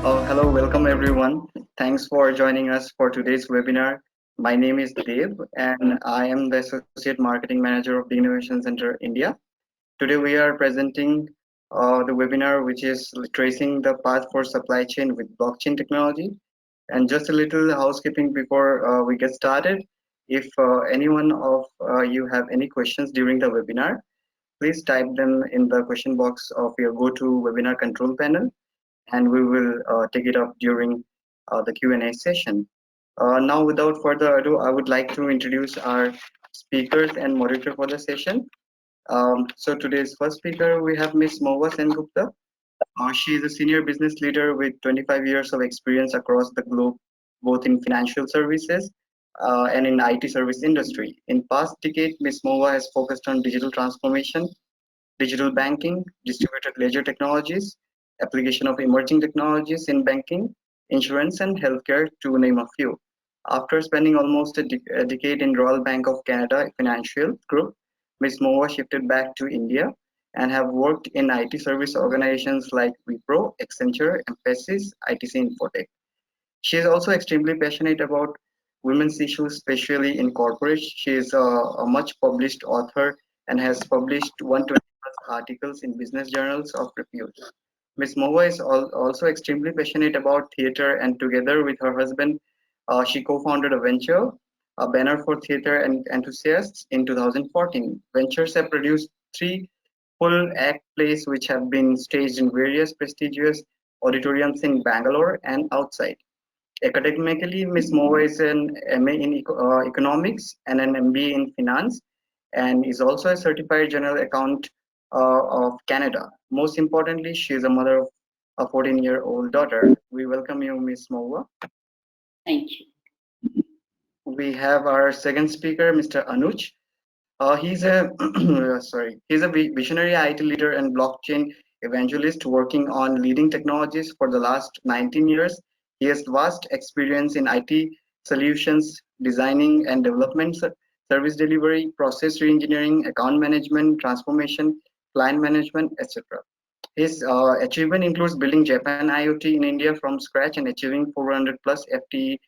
Hello, welcome everyone. Thanks for joining us for today's webinar. My name is Dev and I am the Associate Marketing Manager of the Innovation Center India. Today we are presenting the webinar which is tracing the path for supply chain with blockchain technology. And just a little housekeeping before we get started. If anyone of you have any questions during the webinar, please type them in the question box of your GoToWebinar control panel and we will take it up during the Q&A session. Now, without further ado, I would like to introduce our speakers and moderator for the session. So today's first speaker, we have Ms. Mova Sengupta. She is a senior business leader with 25 years of experience across the globe, both in financial services and in IT service industry. In past decade, Ms. Mova has focused on digital transformation, digital banking, distributed ledger technologies, application of emerging technologies in banking, insurance, and healthcare, to name a few. After spending almost a decade in Royal Bank of Canada Financial Group, Ms. Mova shifted back to India and have worked in IT service organizations like Wipro, Accenture, Mphasis, ITC Infotech. She is also extremely passionate about women's issues, especially in corporate. She is a much published author and has published 120 plus articles in business journals of repute. Ms. Mova is also extremely passionate about theater, and together with her husband, she co-founded a venture, a banner for theater and enthusiasts, in 2014. Ventures have produced three full act plays which have been staged in various prestigious auditoriums in Bangalore and outside. Academically, Ms. Mova is an MA in economics and an MBA in finance, and is also a certified general account of Canada. Most importantly, she is a mother of a 14-year-old daughter. We welcome you, Ms. Mova. Thank you. We have our second speaker, Mr. Anuj. He's a he's a visionary IT leader and blockchain evangelist working on leading technologies for the last 19 years. He has vast experience in IT solutions, designing and development, service delivery, process reengineering, account management, transformation, client management, etc. His achievement includes building Japan IoT in India from scratch and achieving 400 plus FTE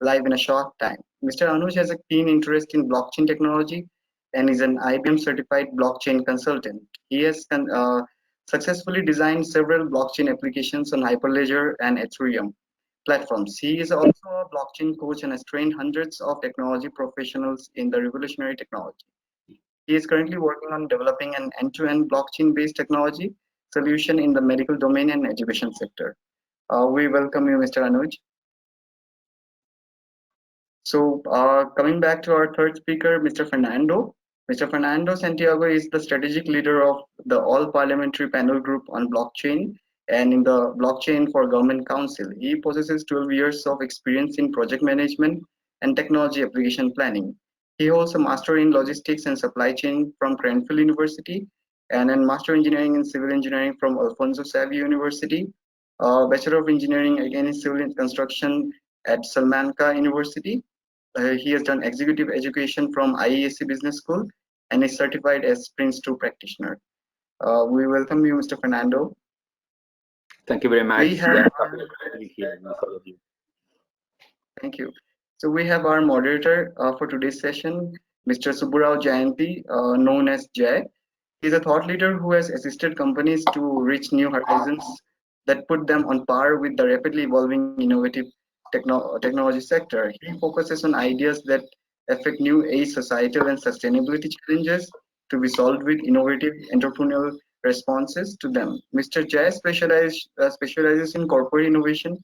live in a short time. Mr. Anuj has a keen interest in blockchain technology and is an IBM certified blockchain consultant. He has successfully designed several blockchain applications on Hyperledger and Ethereum platforms. He is also a blockchain coach and has trained hundreds of technology professionals in the revolutionary technology. He is currently working on developing an end-to-end blockchain-based technology solution in the medical domain and education sector. We welcome you, Mr. Anuj. So coming back to our third speaker, Mr. Fernando. Mr. Fernando Santiago is the strategic leader of the All Parliamentary Panel Group on Blockchain and in the Blockchain for Government Council. He possesses 12 years of experience in project management and technology application planning. He holds a master in logistics and supply chain from Cranfield University and a master engineering in civil engineering from Alfonso Savio University, Bachelor of Engineering again in civil construction at Salamanca University. He has done executive education from IESC Business School and is certified as Prince 2 practitioner. We welcome you, Mr. Fernando. Thank you very much. We have Here with all of you. Thank you. So we have our moderator for today's session, Mr. Subburao Jayanti, known as Jay. He's a thought leader who has assisted companies to reach new horizons that put them on par with the rapidly evolving innovative technology sector. He focuses on ideas that affect new age societal and sustainability challenges to be solved with innovative entrepreneurial responses to them. Mr. Jay specializes in corporate innovation,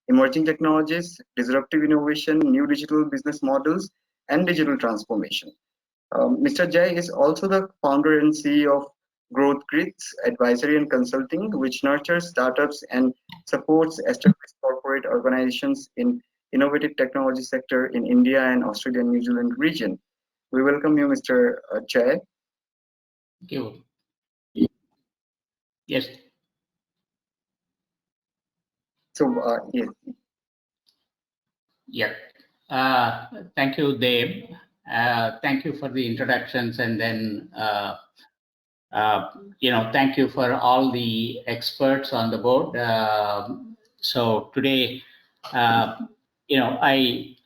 emerging technologies, disruptive innovation, new digital business models, and digital transformation. Mr. Jay is also the founder and CEO of Growth Grids Advisory and Consulting, which nurtures startups and supports established corporate organizations in innovative technology sector in India and Australia and New Zealand region. We welcome you, Mr. Jay. Thank you. Yes. So, yes. Yeah. Thank you, Dave. Thank you for the introductions, and then thank you for all the experts on the board. So today, I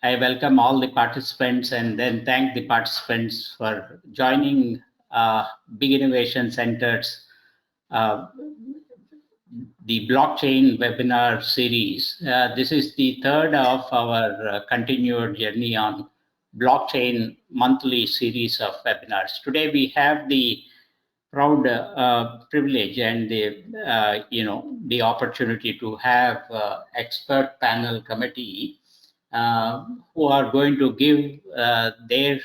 welcome all the participants and then thank the participants for joining Big Innovation Center's the blockchain webinar series. This is the third of our continued journey on blockchain monthly series of webinars. Today we have the proud privilege and the opportunity to have expert panel committee who are going to give their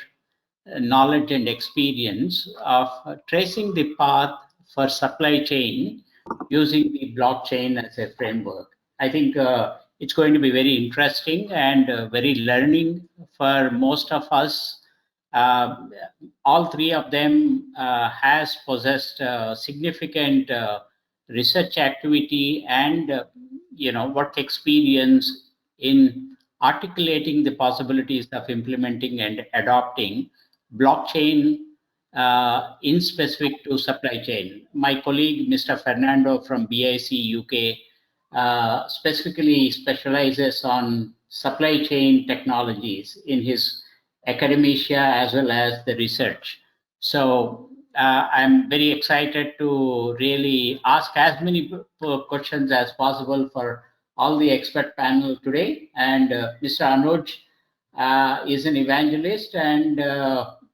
knowledge and experience of tracing the path for supply chain using the blockchain as a framework. I think it's going to be very interesting and very learning for most of us. Uh, all three of them has possessed significant research activity and work experience in articulating the possibilities of implementing and adopting blockchain in specific to supply chain. My colleague, Mr. Fernando from BIC UK, specifically specializes on supply chain technologies in his academia as well as the research. So I'm very excited to really ask as many questions as possible for all the expert panel today. And Mr. Anuj is an evangelist and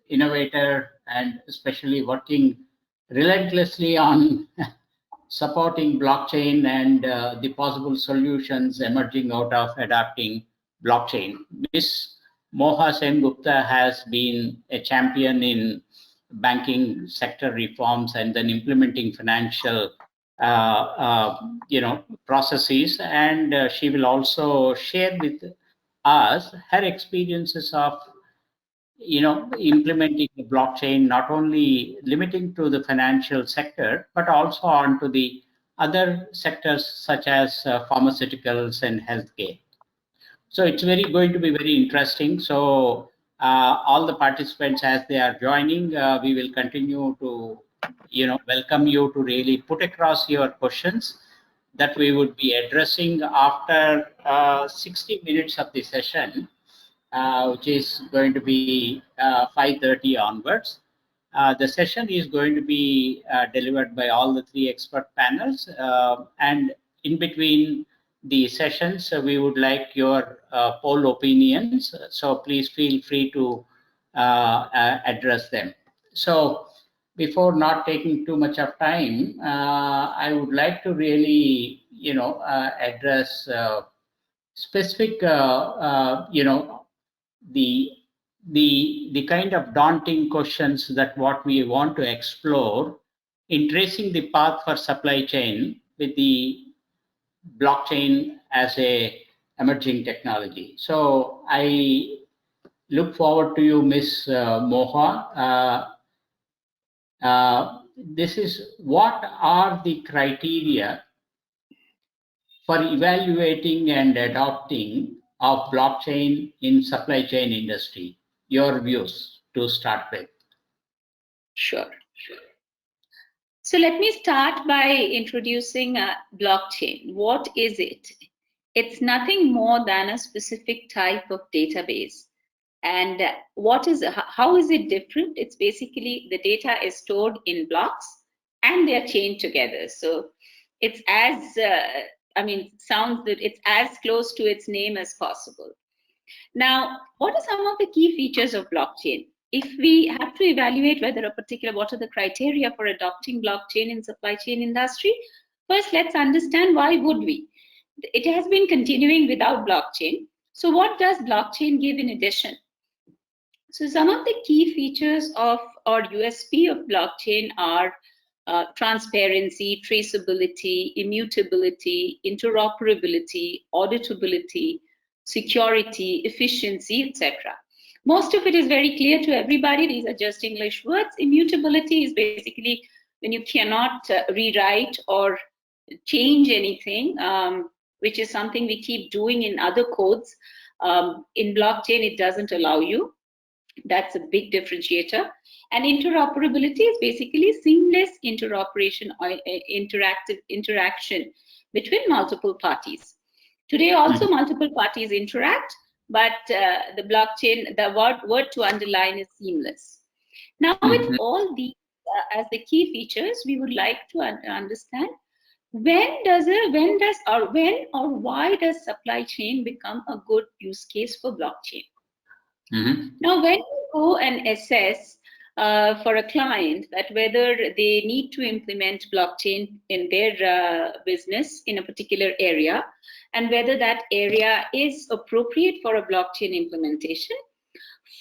innovator, and especially working relentlessly on supporting blockchain and the possible solutions emerging out of adapting blockchain. Ms. Moha Sen Gupta has been a champion in banking sector reforms and then implementing financial processes, and she will also share with us her experiences of implementing the blockchain, not only limiting to the financial sector, but also onto the other sectors such as pharmaceuticals and healthcare. So it's going to be very interesting. So all the participants, as they are joining, we will continue to, welcome you to really put across your questions that we would be addressing after 60 minutes of the session, which is going to be 5:30 onwards. The session is going to be delivered by all the three expert panels, and in between the sessions, we would like your poll opinions. So please feel free to address them. So before not taking too much of time, I would like to really, address specific, the the kind of daunting questions that what we want to explore in tracing the path for supply chain with the blockchain as a emerging technology. So I look forward to you, Ms. Moha. This is what are the criteria for evaluating and adopting of blockchain in supply chain industry? Your views to start with. Sure. So let me start by introducing blockchain. What is it? It's nothing more than a specific type of database. And how is it different? It's basically the data is stored in blocks and they're chained together. So it's sounds that it's as close to its name as possible. Now, what are some of the key features of blockchain? If we have to evaluate what are the criteria for adopting blockchain in supply chain industry, first let's understand why would we? It has been continuing without blockchain. So what does blockchain give in addition? So some of the key features of or USP of blockchain are transparency, traceability, immutability, interoperability, auditability, security, efficiency, etc. Most of it is very clear to everybody. These are just English words. Immutability is basically when you cannot rewrite or change anything, which is something we keep doing in other codes. In blockchain, it doesn't allow you. That's a big differentiator. And interoperability is basically seamless interoperation or interaction between multiple parties. Today also multiple parties interact, but the blockchain, the word to underline is seamless. Now with all these as the key features, we would like to understand when or why does supply chain become a good use case for blockchain? Now, when you go and assess for a client that whether they need to implement blockchain in their business in a particular area and whether that area is appropriate for a blockchain implementation,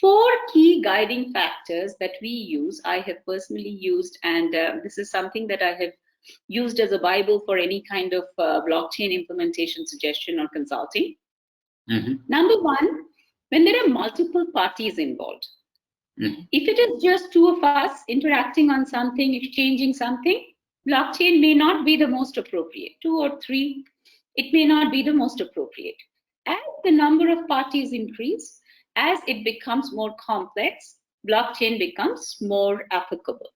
4 key guiding factors that we use, I have personally used, and this is something that I have used as a Bible for any kind of blockchain implementation suggestion or consulting. Number 1, when there are multiple parties involved. If it is just 2 of us interacting on something, exchanging something, blockchain may not be the most appropriate. 2 or 3, it may not be the most appropriate. As the number of parties increase, as it becomes more complex, blockchain becomes more applicable.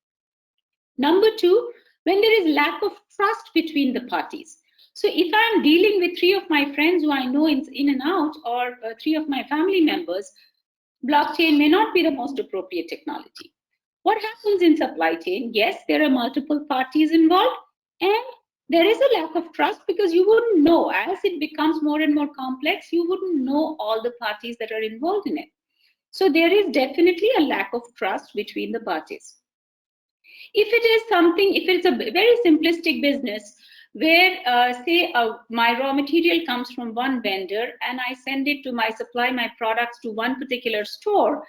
Number 2, when there is lack of trust between the parties. So if I'm dealing with 3 of my friends who I know in and out, or 3 of my family members, blockchain may not be the most appropriate technology. What happens in supply chain? Yes, there are multiple parties involved, and there is a lack of trust because you wouldn't know. As it becomes more and more complex, you wouldn't know all the parties that are involved in it. So there is definitely a lack of trust between the parties. If it's a very simplistic business where, say, my raw material comes from one vendor and I supply my products to one particular store,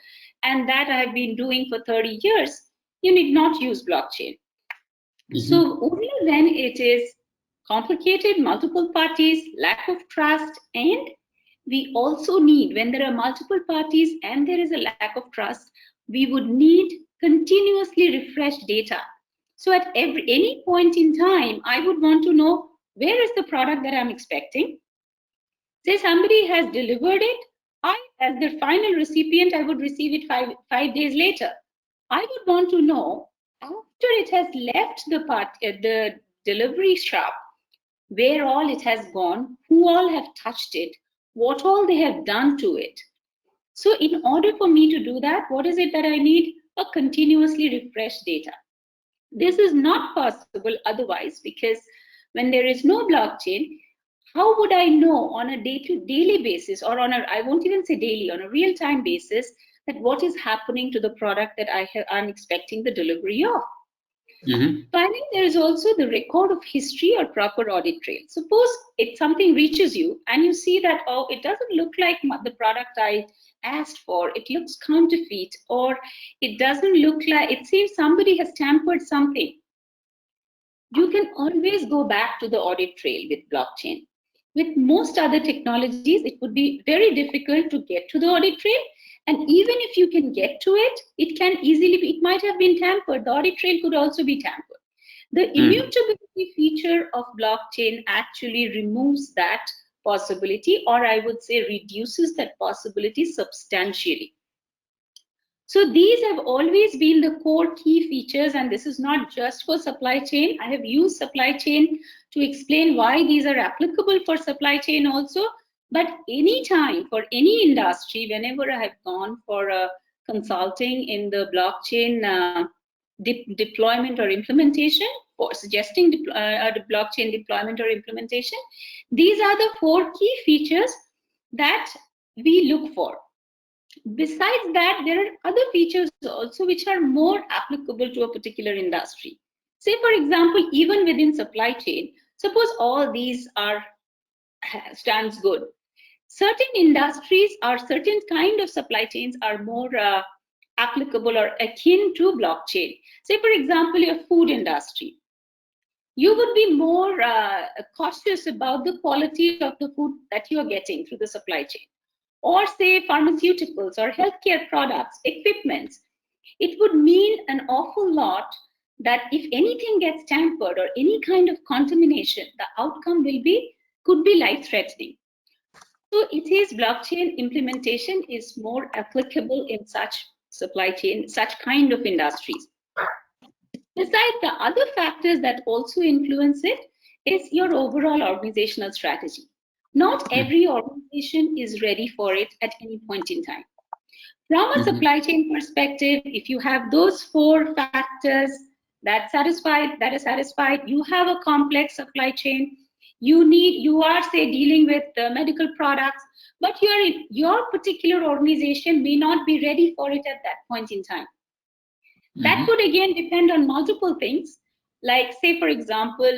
and that I have been doing for 30 years, you need not use blockchain. So only when it is complicated, multiple parties, lack of trust, and we also need, when there are multiple parties and there is a lack of trust, we would need continuously refreshed data. So at any point in time, I would want to know where is the product that I'm expecting. Say somebody has delivered it, I, as the final recipient, I would receive it five days later. I would want to know after it has left the delivery shop, where all it has gone, who all have touched it, what all they have done to it. So in order for me to do that, what is it that I need? A continuously refreshed data. This is not possible otherwise, because when there is no blockchain, how would I know on a daily basis, or I won't even say daily, on a real-time basis, that what is happening to the product that I'm expecting the delivery of? Finally, there is also the record of history or proper audit trail. Suppose something reaches you and you see that, oh, it doesn't look like the product I asked for, it looks counterfeit, or it doesn't look like, it seems somebody has tampered something. You can always go back to the audit trail with blockchain. With most other technologies, it would be very difficult to get to the audit trail. And even if you can get to it, it might have been tampered. The audit trail could also be tampered. The immutability feature of blockchain actually removes that possibility, or I would say reduces that possibility substantially. So these have always been the core key features, and this is not just for supply chain. I have used supply chain to explain why these are applicable for supply chain also. But anytime for any industry, whenever I have gone for a consulting in the blockchain deployment or implementation, or suggesting blockchain deployment or implementation, these are the 4 key features that we look for. Besides that, there are other features also which are more applicable to a particular industry. Say, for example, even within supply chain, suppose all these stands good. Certain industries or certain kind of supply chains are more applicable or akin to blockchain. Say, for example, your food industry. You would be more cautious about the quality of the food that you are getting through the supply chain. Or say pharmaceuticals or healthcare products, equipments. It would mean an awful lot that if anything gets tampered or any kind of contamination, the outcome could be life-threatening. So it is blockchain implementation is more applicable in such supply chain, such kind of industries. Besides, the other factors that also influence it is your overall organizational strategy. Not every organization is ready for it at any point in time. From a Mhm. supply chain perspective, if you have those 4 factors that are satisfied, you have a complex supply chain. You are say dealing with medical products, but your particular organization may not be ready for it at that point in time. That could again depend on multiple things, like say for example,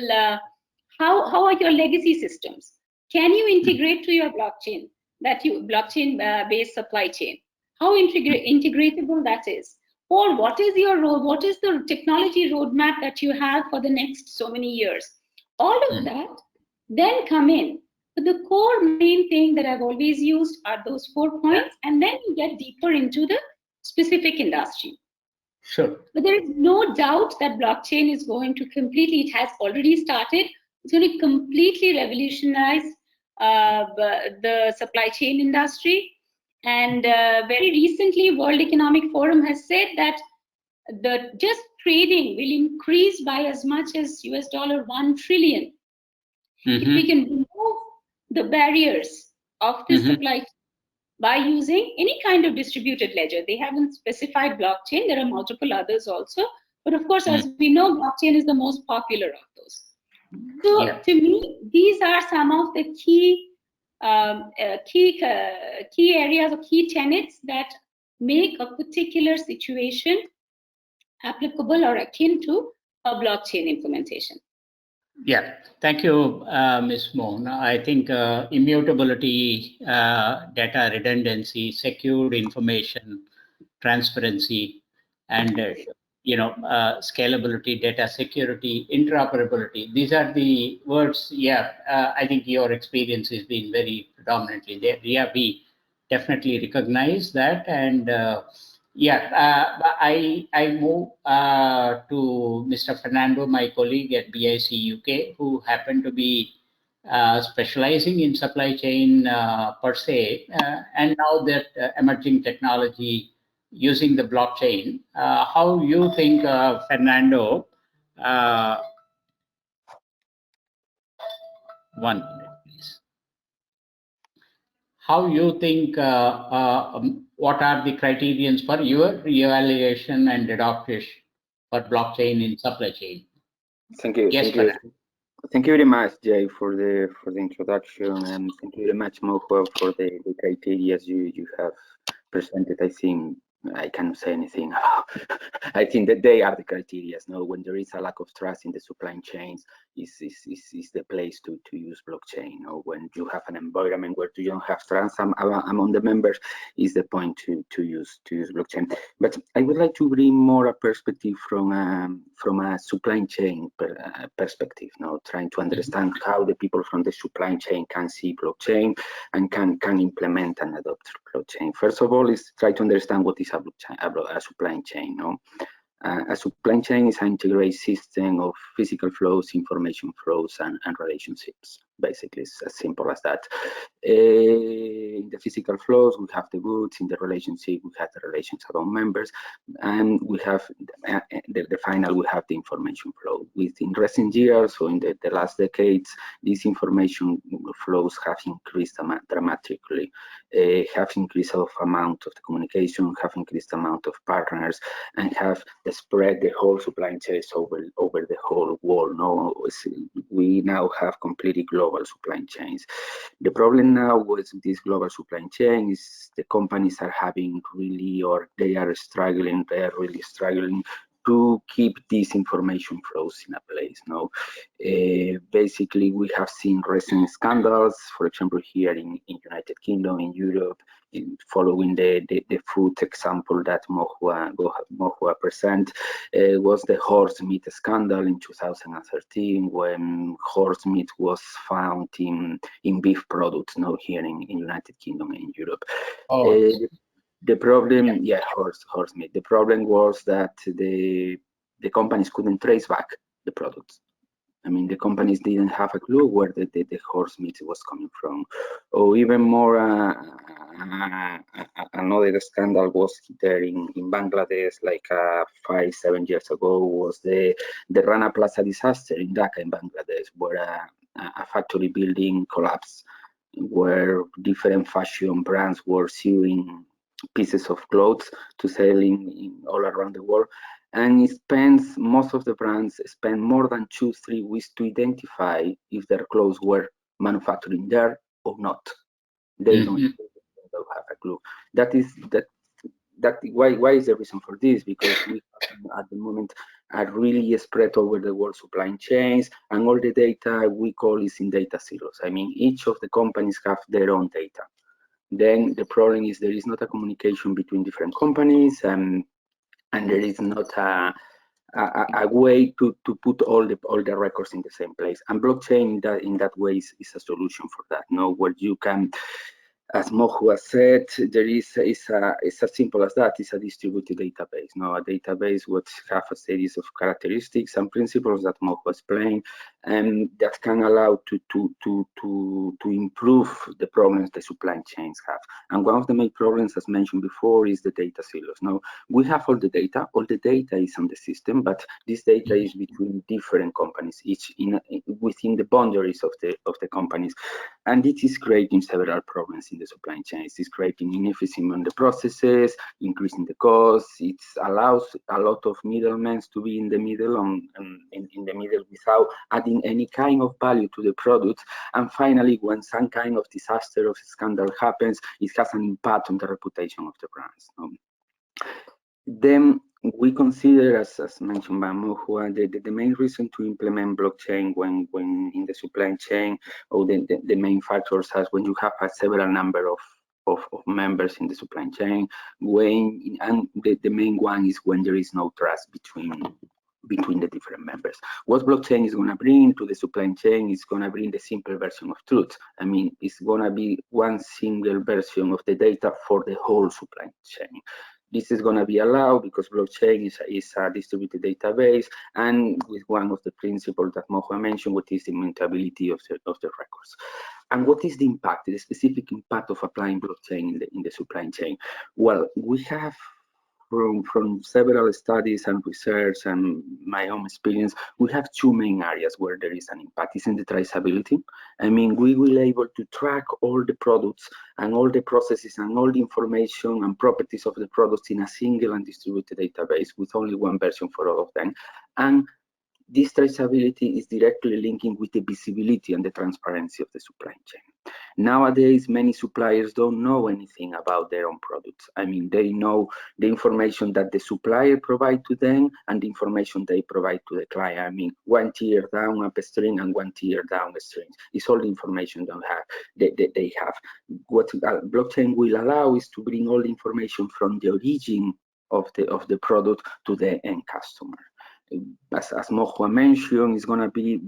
how are your legacy systems? Can you integrate to your blockchain, blockchain based supply chain? How integratable that is? Or what is your role? What is the technology roadmap that you have for the next so many years? All of that then come in. But the core main thing that I've always used are those 4 points, and then you get deeper into the specific industry. Sure. But there is no doubt that blockchain is going to completely, it has already started, it's going to completely revolutionize the supply chain industry. And very recently, World Economic Forum has said that the just trading will increase by as much as $1 trillion. If we can remove the barriers of this supply chain by using any kind of distributed ledger. They haven't specified blockchain. There are multiple others also. But of course, as we know, blockchain is the most popular of those. So to me, these are some of the key areas or key tenets that make a particular situation applicable or akin to a blockchain implementation. Yeah, thank you, Ms. Mohan. I think immutability, data redundancy, secured information, transparency, and scalability, data security, interoperability. These are the words. Yeah, I think your experience has been very predominantly there. Yeah, we definitely recognize that, and I move to Mr. Fernando, my colleague at BIC UK, who happened to be specializing in supply chain per se, and now that emerging technology using the blockchain. How you think, Fernando? One minute, please. How you think? What are the criterions for your evaluation and adoption for blockchain in supply chain? Thank you. Yes, thank you. Thank you very much, Jay, for the introduction, and thank you very much, Mohua, for the criteria you have presented. I think I cannot say anything about. I think that they are the criteria. No, when there is a lack of trust in the supply chains, is the place to use blockchain. Or when you have an environment where you don't have trust among the members, is the point to use blockchain. But I would like to bring more a perspective from a supply chain perspective. Now, trying to understand how the people from the supply chain can see blockchain and can implement and adopt blockchain. First of all, is try to understand what is a blockchain, a supply chain. No? A supply chain is an integrated system of physical flows, information flows, and relationships. Basically, it's as simple as that. In the physical flows, we have the goods. In the relationship, we have the relations among members, and we have the final. We have the information flow. Within recent years, or in the last decades, these information flows have increased dramatically. Have increased of amount of the communication, have increased amount of partners, and have spread the whole supply chains over the whole world. No, we now have completely global supply chains. The problem now with this global supply chain is the companies are having really, or they are really struggling to keep these information flows in a place. No, basically we have seen recent scandals, for example, here in United Kingdom, in Europe, following the food example that Mohua present, was the horse meat scandal in 2013, when horse meat was found in beef products, now here in United Kingdom and in Europe. The problem, horse meat. The problem was that the companies couldn't trace back the products. I mean, the companies didn't have a clue where the horse meat was coming from. Or even more, another scandal was there in Bangladesh, like 5-7 years ago, was the Rana Plaza disaster in Dhaka in Bangladesh, where a factory building collapsed. where different fashion brands were sewing pieces of clothes to sell in all around the world. And most of the brands spend more than 2-3 weeks to identify if their clothes were manufactured there or not. They don't have a clue. That is that why is the reason for this? Because we have at the moment are really spread over the world supply chains, and all the data we call is in data silos. I mean, each of the companies have their own data. Then the problem is there is not a communication between different companies, and there is not a way to put all the records in the same place. And blockchain in that way is a solution for that. No, where you can, as Mohu has said, there is it's as simple as that. It's a distributed database. No, a database would have a series of characteristics and principles that Mohu explained, and that can allow to improve the problems the supply chains have. And one of the main problems, as mentioned before, is the data silos. Now we have all the data. All the data is on the system, but this data is between different companies, each within the boundaries of the companies, and it is creating several problems in the supply chains. It's creating inefficiency on the processes, increasing the costs. It allows a lot of middlemen to be in the middle, in the middle without adding any kind of value to the product. And finally, when some kind of disaster or scandal happens, it has an impact on the reputation of the brands. Then we consider, as mentioned by Mohua, the main reason to implement blockchain when in the supply chain, or the main factors as when you have a several number of members in the supply chain, and the main one is when there is no trust between the different members. What blockchain is going to bring to the supply chain is going to bring the simple version of truth. I mean, it's going to be one single version of the data for the whole supply chain. This is going to be allowed because blockchain is a distributed database, and with one of the principles that Moha mentioned, what is the immutability of the records. And what is the impact, the specific impact of applying blockchain in the supply chain? Well, we have from several studies and research and my own experience, we have two main areas where there is an impact. It's in the traceability. I mean, we will able to track all the products and all the processes and all the information and properties of the products in a single and distributed database with only one version for all of them. And this traceability is directly linking with the visibility and the transparency of the supply chain. Nowadays, many suppliers don't know anything about their own products. I mean, they know the information that the supplier provides to them and the information they provide to the client. I mean, one tier down upstream and one tier downstream. It's all the information they have. What blockchain will allow is to bring all the information from the origin of the product to the end customer. As Mojo mentioned, is gonna bring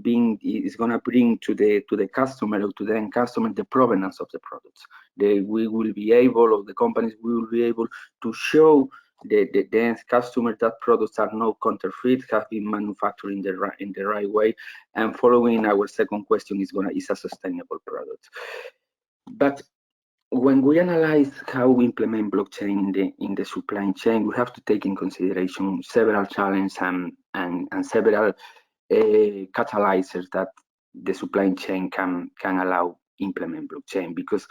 to the customer or to the end customer the provenance of the products. We will be able, or the companies will be able to show the end customer that products are no counterfeit, have been manufactured in the right way, and following our second question is a sustainable product. But when we analyze how we implement blockchain in the supply chain, we have to take in consideration several challenges and several catalyzers that the supply chain can allow implement blockchain. Because,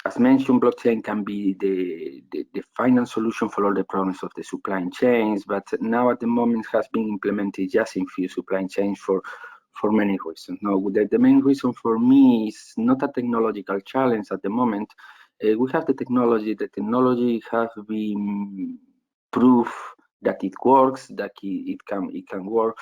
as mentioned, blockchain can be the final solution for all the problems of the supply chains, but now at the moment has been implemented just in few supply chains for many reasons. Now, the main reason for me is not a technological challenge at the moment. We have the technology. The technology has been proof that it works, that it can work.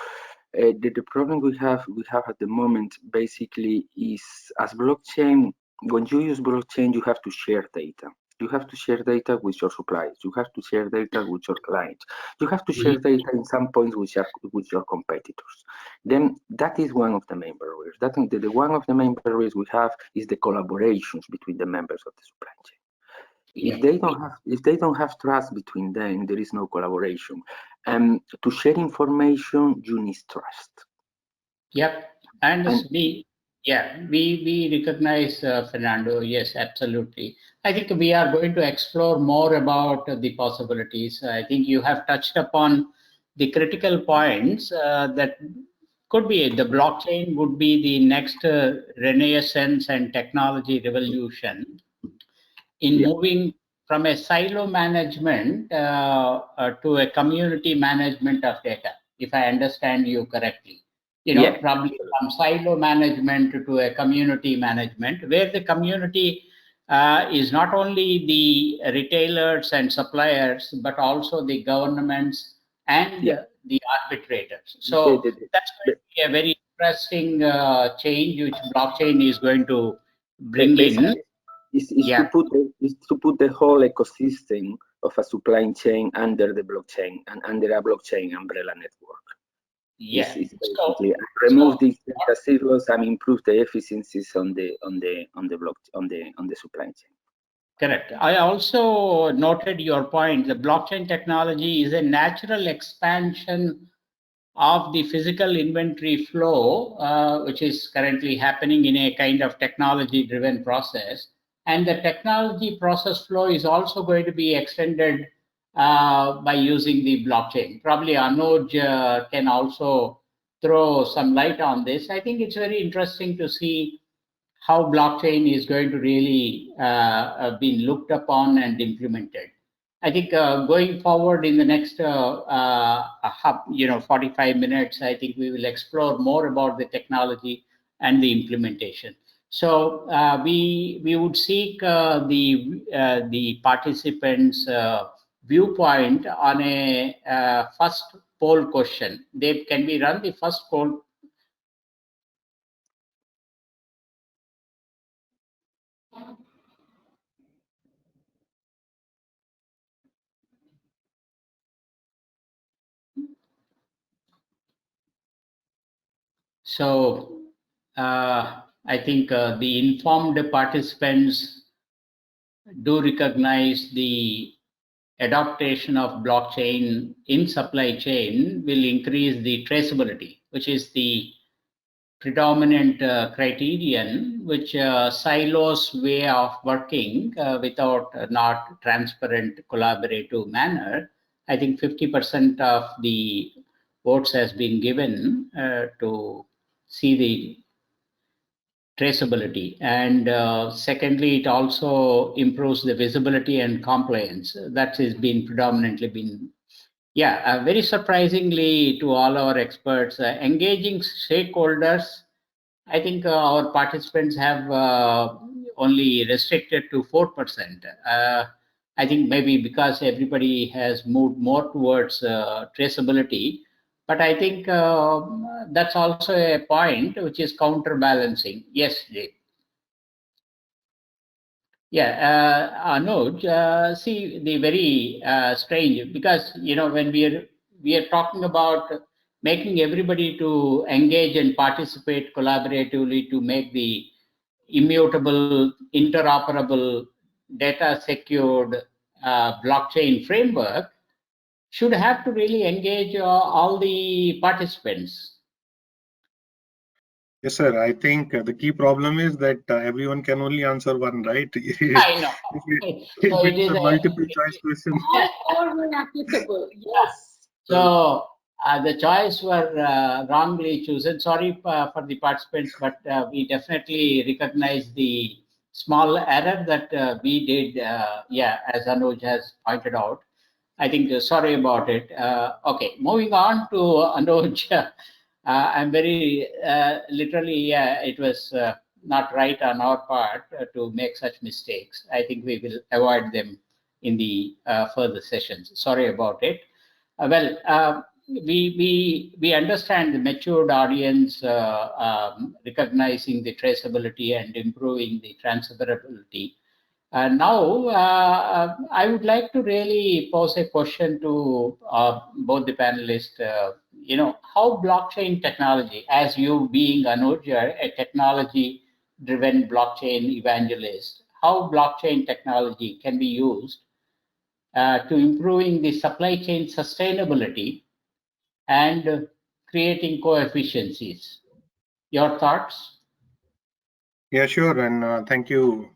The problem we have at the moment basically is, as blockchain, when you use blockchain, you have to share data. You have to share data with your suppliers. You have to share data with your clients. You have to share data in some points with your competitors. Then that is one of the main barriers. The one of the main barriers we have is the collaborations between the members of the supply chain. Yeah. If they don't have trust between them, there is no collaboration. To share information, you need trust. Yep, and we recognize Fernando. Yes, absolutely. I think we are going to explore more about the possibilities. I think you have touched upon the critical points that could be the blockchain would be the next renaissance and technology revolution in moving from a silo management to a community management of data, if I understand you correctly. Probably from silo management to a community management, where the community is not only the retailers and suppliers, but also the governments and the arbitrators. So that's going to be a very interesting change which blockchain is going to bring in. Is to put the whole ecosystem of a supply chain under the blockchain and under a blockchain umbrella network. Yeah, is basically remove these data silos and improve the efficiencies on the supply chain. Correct. I also noted your point. The blockchain technology is a natural expansion of the physical inventory flow, which is currently happening in a kind of technology-driven process. And the technology process flow is also going to be extended by using the blockchain. Probably Anuj can also throw some light on this. I think it's very interesting to see how blockchain is going to really be looked upon and implemented. I think going forward in the next 45 minutes, I think we will explore more about the technology and the implementation. So we would seek the participants' viewpoint on a first poll question. Dave, can we run the first poll? So I think the informed participants do recognize the adaptation of blockchain in supply chain will increase the traceability, which is the predominant criterion, which silos way of working without not transparent collaborative manner. I think 50% of the votes has been given to see the traceability. And secondly, it also improves the visibility and compliance. That has been predominantly been, very surprisingly to all our experts, engaging stakeholders. I think our participants have only restricted to 4%. I think maybe because everybody has moved more towards traceability, but I think that's also a point which is counterbalancing. Yes, Dave. Yeah, Anuj, see the very strange, because when we are talking about making everybody to engage and participate collaboratively to make the immutable, interoperable, data secured blockchain framework, should have to really engage all the participants. Yes, sir. I think the key problem is that everyone can only answer one, right? I know. If it's a multiple choice question. All were applicable. Yes. So the choice were wrongly chosen. Sorry for the participants, but we definitely recognize the small error that we did. As Anuj has pointed out. I think sorry about it. Okay, moving on to Anuj. I'm very literally, it was not right on our part to make such mistakes. I think we will avoid them in the further sessions. Sorry about it. We understand the matured audience recognizing the traceability and improving the transferability. Now, I would like to really pose a question to both the panelists. How blockchain technology, as you being Anuj, a technology-driven blockchain evangelist, how blockchain technology can be used to improving the supply chain sustainability and creating co-efficiencies. Your thoughts? Yeah, sure. And thank you,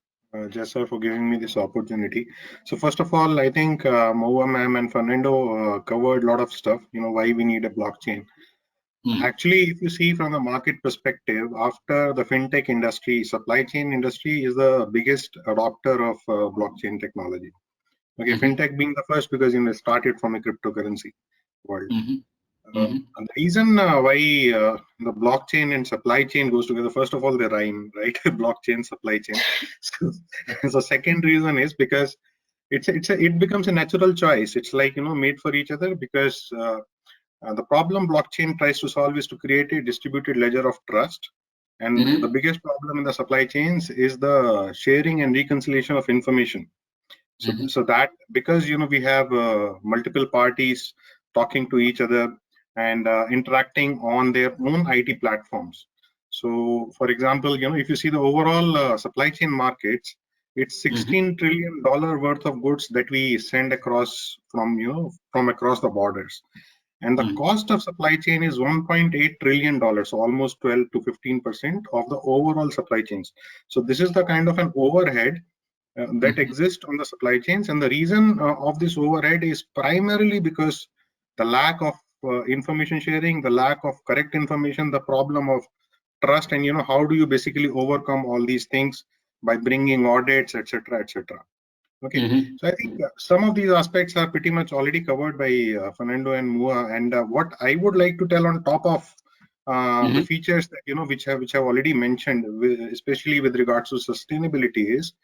Jess, sir, for giving me this opportunity. So first of all, I think Moa ma'am and Fernando covered a lot of stuff, why we need a blockchain. Actually, if you see from the market perspective, after the fintech industry, supply chain industry is the biggest adopter of blockchain technology. Okay, fintech being the first because it started from a cryptocurrency world. And the reason why the blockchain and supply chain goes together, first of all, they rhyme, right? Blockchain, supply chain. So second reason is because it becomes a natural choice. It's like, made for each other, because the problem blockchain tries to solve is to create a distributed ledger of trust. And the biggest problem in the supply chains is the sharing and reconciliation of information. So that, because we have multiple parties talking to each other and interacting on their own IT platforms. So, for example, if you see the overall supply chain markets, it's $16 trillion worth of goods that we send across from across the borders. And the cost of supply chain is $1.8 trillion, so almost 12 to 15% of the overall supply chains. So this is the kind of an overhead that exist on the supply chains. And the reason of this overhead is primarily because the lack of information sharing, the lack of correct information, the problem of trust, and how do you basically overcome all these things by bringing audits, etc., etc. Okay, so I think some of these aspects are pretty much already covered by Fernando and Mua. And what I would like to tell on top of the features that which have already mentioned, especially with regards to sustainability, is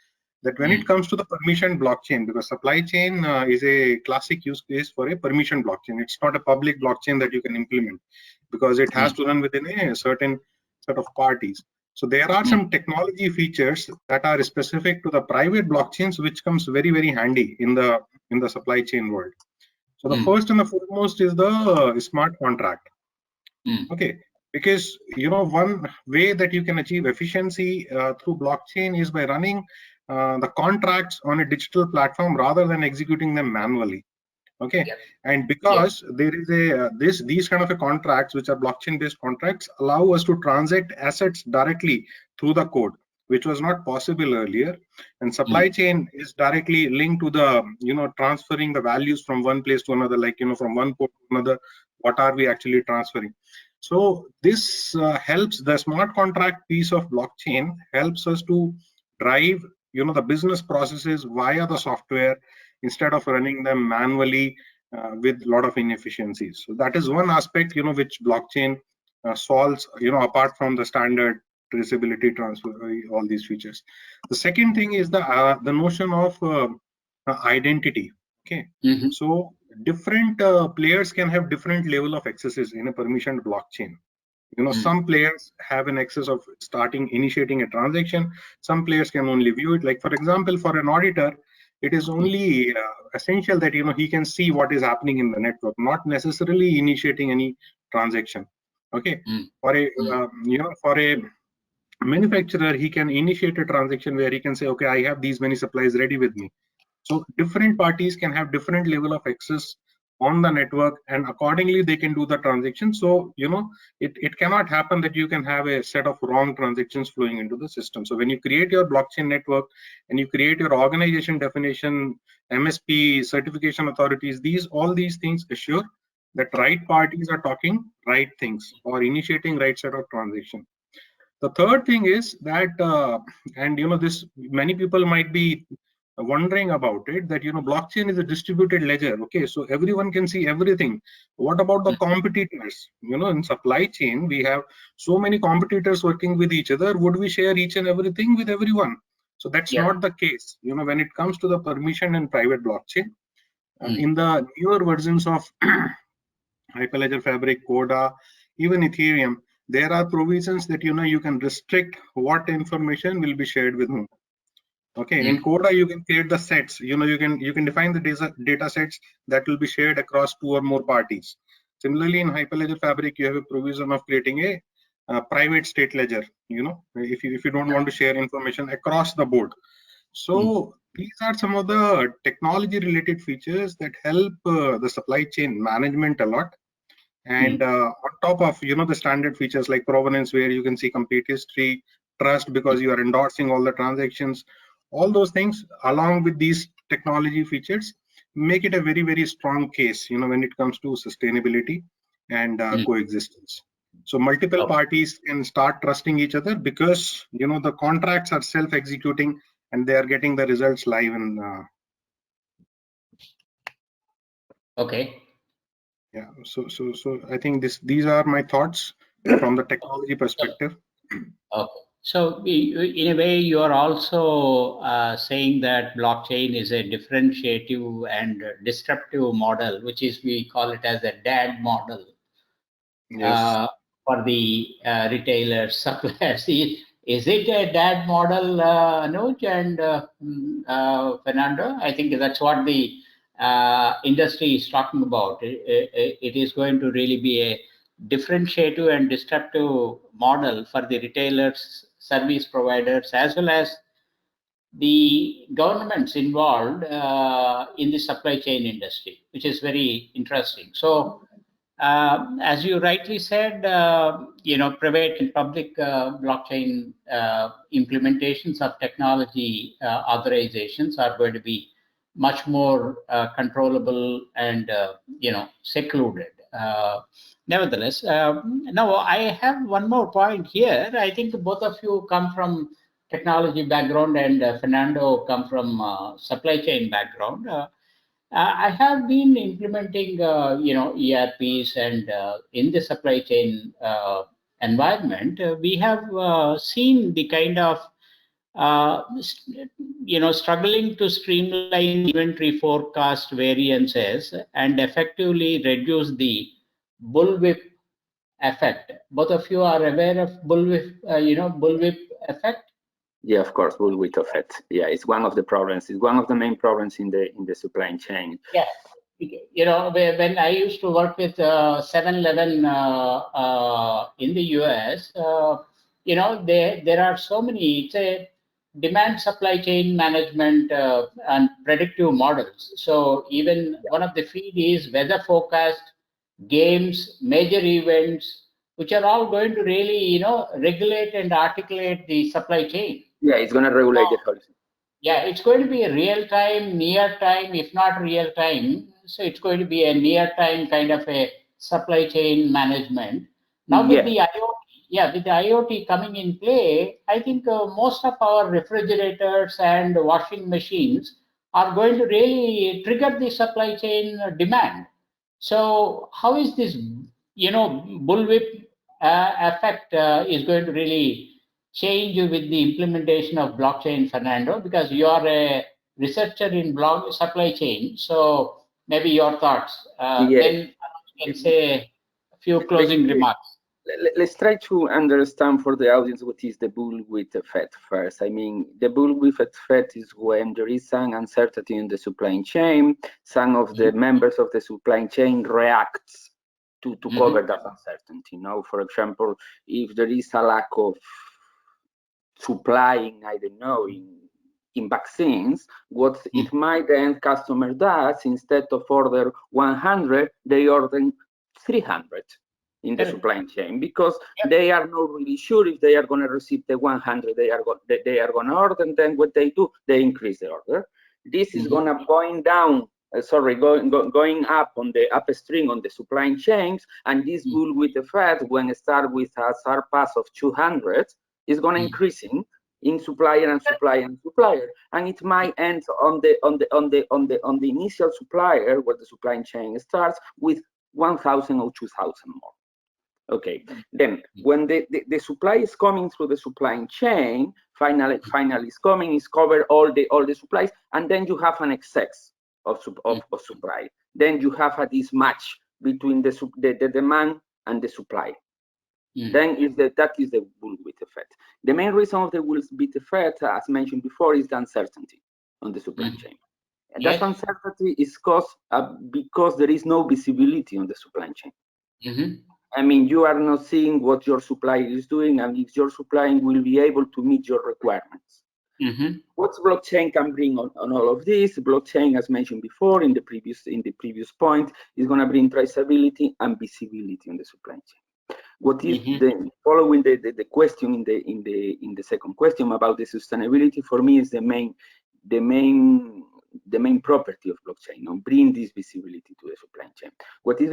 that when it comes to the permission blockchain, because supply chain is a classic use case for a permission blockchain. It's not a public blockchain that you can implement, because it has to run within a certain set of parties. So there are some technology features that are specific to the private blockchains, which comes very, very handy in the supply chain world. So the first and the foremost is the smart contract. Okay, because one way that you can achieve efficiency through blockchain is by running the contracts on a digital platform rather than executing them manually. Okay, and because there is a these kind of a contracts, which are blockchain based contracts, allow us to transact assets directly through the code, which was not possible earlier. And supply chain is directly linked to the transferring the values from one place to another, like from one port to another, what are we actually transferring. So this helps, the smart contract piece of blockchain helps us to drive the business processes via the software instead of running them manually with a lot of inefficiencies. So that is one aspect which blockchain solves apart from the standard traceability, transfer, all these features. The second thing is the notion of identity. Okay, so different players can have different level of accesses in a permissioned blockchain. Some players have an access of initiating a transaction. Some players can only view it. Like, for example, for an auditor, it is only essential that he can see what is happening in the network, not necessarily initiating any transaction. Okay, for a for a manufacturer, he can initiate a transaction where he can say, okay, I have these many supplies ready with me. So different parties can have different level of access on the network, and accordingly they can do the transaction. So it cannot happen that you can have a set of wrong transactions flowing into the system. So when you create your blockchain network and you create your organization definition, MSP, certification authorities, all these things assure that right parties are talking right things or initiating right set of transaction. The third thing is that and this many people might be wondering about it, that blockchain is a distributed ledger. Okay, so everyone can see everything. What about the competitors? In supply chain we have so many competitors working with each other. Would we share each and everything with everyone? So that's not the case. When it comes to the permission and private blockchain, in the newer versions of Hyperledger Fabric, Coda, even Ethereum, there are provisions that you can restrict what information will be shared with whom. Okay, in Coda you can create the sets. You can define the data sets that will be shared across 2 or more parties. Similarly, in Hyperledger Fabric, you have a provision of creating a private state ledger. If you don't want to share information across the board. So these are some of the technology related features that help the supply chain management a lot. And on top of the standard features like provenance, where you can see complete history, trust because you are endorsing all the transactions, all those things along with these technology features make it a very, very strong case when it comes to sustainability and coexistence. So multiple parties can start trusting each other because the contracts are self-executing and they are getting the results live. And okay. yeah, so I think these are my thoughts from the technology perspective. Okay. So in a way, you are also saying that blockchain is a differentiative and disruptive model, which is we call it as a DAD model. Yes. For the retailers, suppliers. Is it a DAD model, Anuj and Fernando? I think that's what the industry is talking about. It is going to really be a differentiative and disruptive model for the retailers, service providers, as well as the governments involved in the supply chain industry, which is very interesting. So, as you rightly said, private and public blockchain implementations of technology authorizations are going to be much more controllable and secluded. Nevertheless, now I have one more point here. I think both of you come from technology background, and Fernando come from supply chain background. I have been implementing, ERPs, and in the supply chain environment, we have seen the kind of, struggling to streamline inventory forecast variances and effectively reduce the bullwhip effect. Both of you are aware of bullwhip, bullwhip effect. Yeah, of course, bullwhip effect. Yeah, it's one of the problems. It's one of the main problems in the supply chain. Yeah. When I used to work with 7-Eleven in the US, there are so many. It's a demand supply chain management and predictive models. So even one of the feed is weather forecast, games, major events, which are all going to really, regulate and articulate the supply chain. Yeah, it's going to regulate the whole. Yeah, it's going to be a real time, near time, if not real time. So it's going to be a near time kind of a supply chain management. Now with the IoT, with the IoT coming in play, I think most of our refrigerators and washing machines are going to really trigger the supply chain demand. So how is this, bullwhip effect is going to really change with the implementation of blockchain, Fernando? Because you are a researcher in supply chain, so maybe your thoughts. Then I can say a few closing remarks. Let's try to understand for the audience what is the bullwhip effect first. I mean, the bullwhip effect is when there is some uncertainty in the supply chain. Some of the members of the supply chain reacts to cover that uncertainty. Now, for example, if there is a lack of supplying, I don't know, in vaccines, what it might the end customer does, instead of order 100, they order 300 in the supply chain, because they are not really sure if they are going to receive the 100 they are going to order, and then what they do, they increase the order. This is going to going down, going up on the upstream on the supply chains, and this bullwhip effect, when it start with a surpass of 200, is going to increasing in supplier and supplier and supplier, and it might end on the initial supplier where the supply chain starts with 1,000 or 2,000 more. Okay, then when the supply is coming through the supply chain, finally is coming, is cover all the supplies, and then you have an excess of supply. Then you have a mismatch between the demand and the supply. Then that is the bullwhip effect. The main reason of the bullwhip effect, as mentioned before, is the uncertainty on the supply chain. And that uncertainty is caused because there is no visibility on the supply chain. I mean, you are not seeing what your supplier is doing, and if your supplier will be able to meet your requirements. What blockchain can bring on all of this? Blockchain, as mentioned before in the previous point, is going to bring traceability and visibility on the supply chain. What is following the question in the second question about the sustainability, for me is the main main property of blockchain, bring this visibility to the supply chain. What is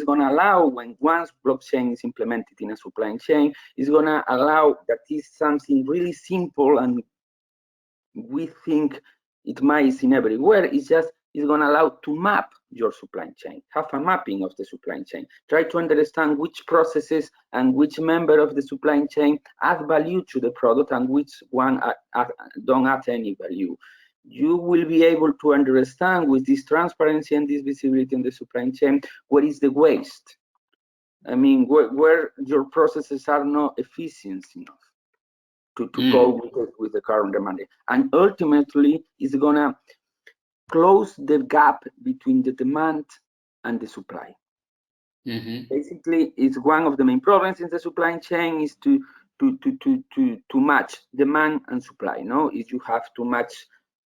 gonna allow once blockchain is implemented in a supply chain is gonna allow that is something really simple, and we think it might seem everywhere. It's going to allow to map your supply chain, have a mapping of the supply chain, try to understand which processes and which member of the supply chain add value to the product and which one don't add any value. You will be able to understand with this transparency and this visibility in the supply chain what is the waste. I mean, where your processes are not efficient enough to go with the current demand. And ultimately, it's going to close the gap between the demand and the supply. Basically, it's one of the main problems in the supply chain is to match demand and supply. If you have to match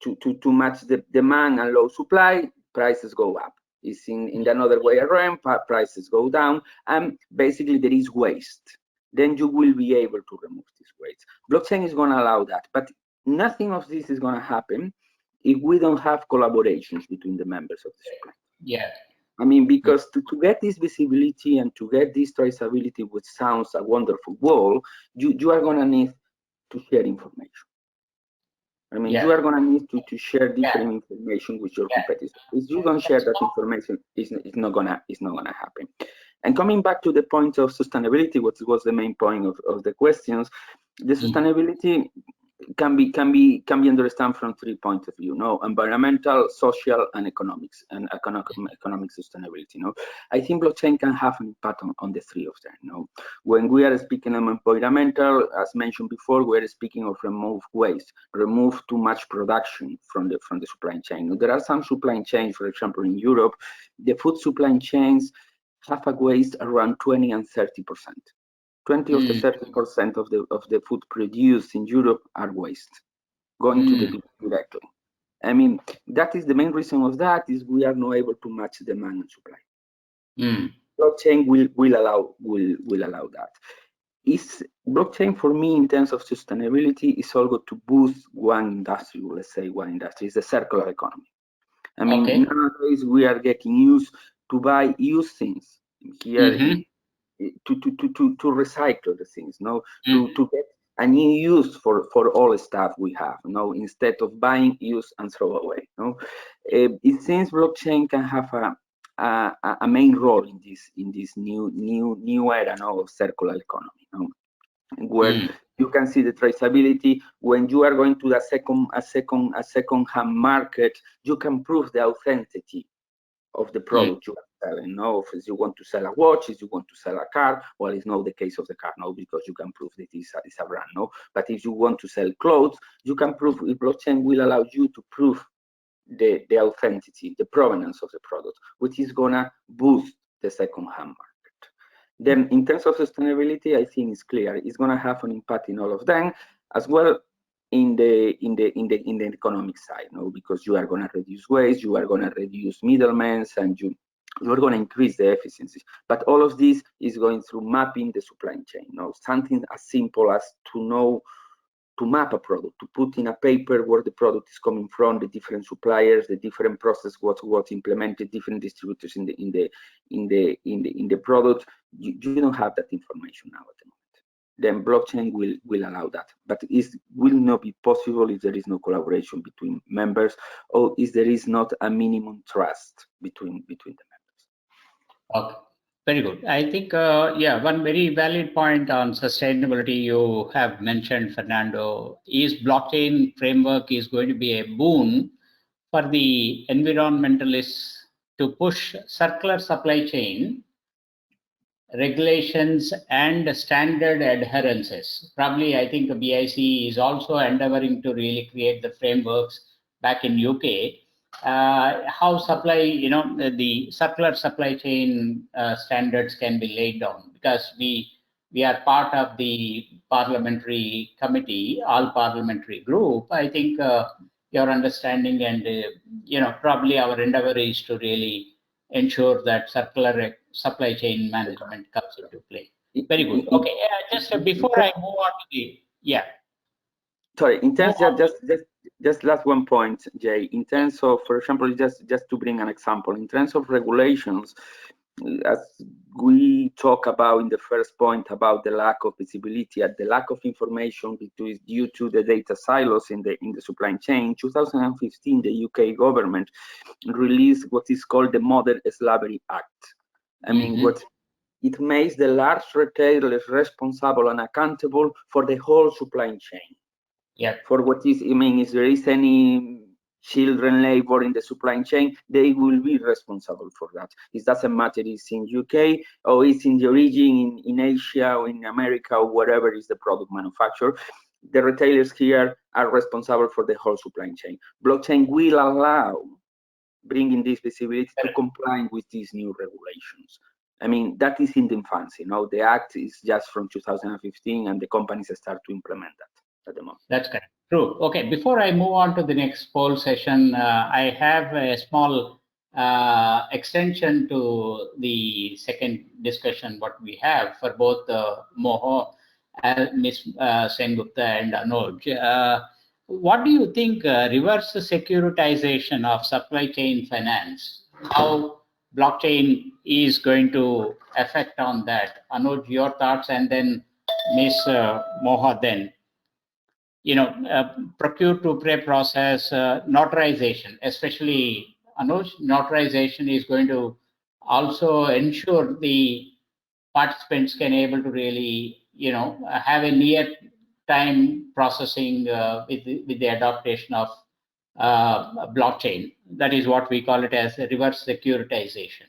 the demand and low supply, prices go up. It's in another way around, prices go down, and basically there is waste. Then you will be able to remove this waste. Blockchain is going to allow that, but nothing of this is going to happen if we don't have collaborations between the members of the supply. Yeah. I mean, because to get this visibility and to get this traceability, which sounds a wonderful goal, you are going to need to share information. I mean, you are going to need to share different information with your competitors. If you don't share that information, it's not gonna happen. And coming back to the point of sustainability, what was the main point of the questions, the sustainability can be understood from 3 points of view: environmental, social, and economics, and economic sustainability. I think blockchain can have an impact on the three of them. When we are speaking of environmental, as mentioned before, we are speaking of remove waste, remove too much production from the supply chain. There are some supply chains, for example, in Europe, the food supply chains have a waste around 20 and 30%. 20 of the 30% of the food produced in Europe are waste, going to the bin directly. I mean, that is the main reason of that is we are not able to match demand and supply. Blockchain will allow that. Blockchain for me in terms of sustainability is also to boost one industry, let's say one industry, is the circular economy. I mean, nowadays we are getting used to buy used things here. To recycle the things, to get a new use for all the stuff we have, instead of buying, use, and throw away. It seems blockchain can have a main role in this new era of circular economy, where you can see the traceability. When you are going to a second-hand market, you can prove the authenticity of the product you are selling. If you want to sell a watch, if you want to sell a car, well, it's not the case of the car, because you can prove that it's a brand, But if you want to sell clothes, you can prove, blockchain will allow you to prove the authenticity, the provenance of the product, which is gonna boost the second-hand market. Then, in terms of sustainability, I think it's clear it's gonna have an impact in all of them, as well in the economic side, because you are going to reduce waste, you are going to reduce middlemen, and you are going to increase the efficiency. But all of this is going through mapping the supply chain. Something as simple as to map a product, to put in a paper where the product is coming from, the different suppliers, the different process, what's implemented, different distributors in the product. You don't have that information now at the moment. Then blockchain will allow that, but it will not be possible if there is no collaboration between members, or if there is not a minimum trust between the members. Okay, very good. I think one very valid point on sustainability you have mentioned, Fernando, is blockchain framework is going to be a boon for the environmentalists to push circular supply chain regulations and standard adherences. Probably, I think the BIC is also endeavoring to really create the frameworks back in UK. How supply, the circular supply chain standards can be laid down, because we are part of the parliamentary committee, all parliamentary group. I think your understanding and probably our endeavor is to really ensure that circular supply chain management comes into play. Very good. Okay, just before I move on to the Sorry, in terms Just last one point, Jay. In terms of, for example, just to bring an example, in terms of regulations, as we talk about in the first point about the lack of visibility and the lack of information due to the data silos in the supply chain, 2015, the UK government released what is called the Modern Slavery Act. I mean, what it makes the large retailers responsible and accountable for the whole supply chain. Yeah. For what is, I mean, if there is any children labor in the supply chain, they will be responsible for that. It doesn't matter if it's in UK or it's in the origin in Asia or in America or wherever is the product manufactured. The retailers here are responsible for the whole supply chain. Blockchain will allow bringing this visibility to comply with these new regulations. I mean, that is in the infancy. The act is just from 2015 and the companies start to implement that at the moment. That's correct. True. Okay, before I move on to the next poll session, I have a small extension to the second discussion what we have for both Moho, Ms. Sengupta and Anuj. What do you think reverse securitization of supply chain finance, how blockchain is going to affect on that? Anuj, your thoughts, and then Ms. Moha then. Procure to pay process, notarization, especially Anuj, notarization is going to also ensure the participants can able to really, have a near time processing with the adaptation of blockchain. That is what we call it as a reverse securitization.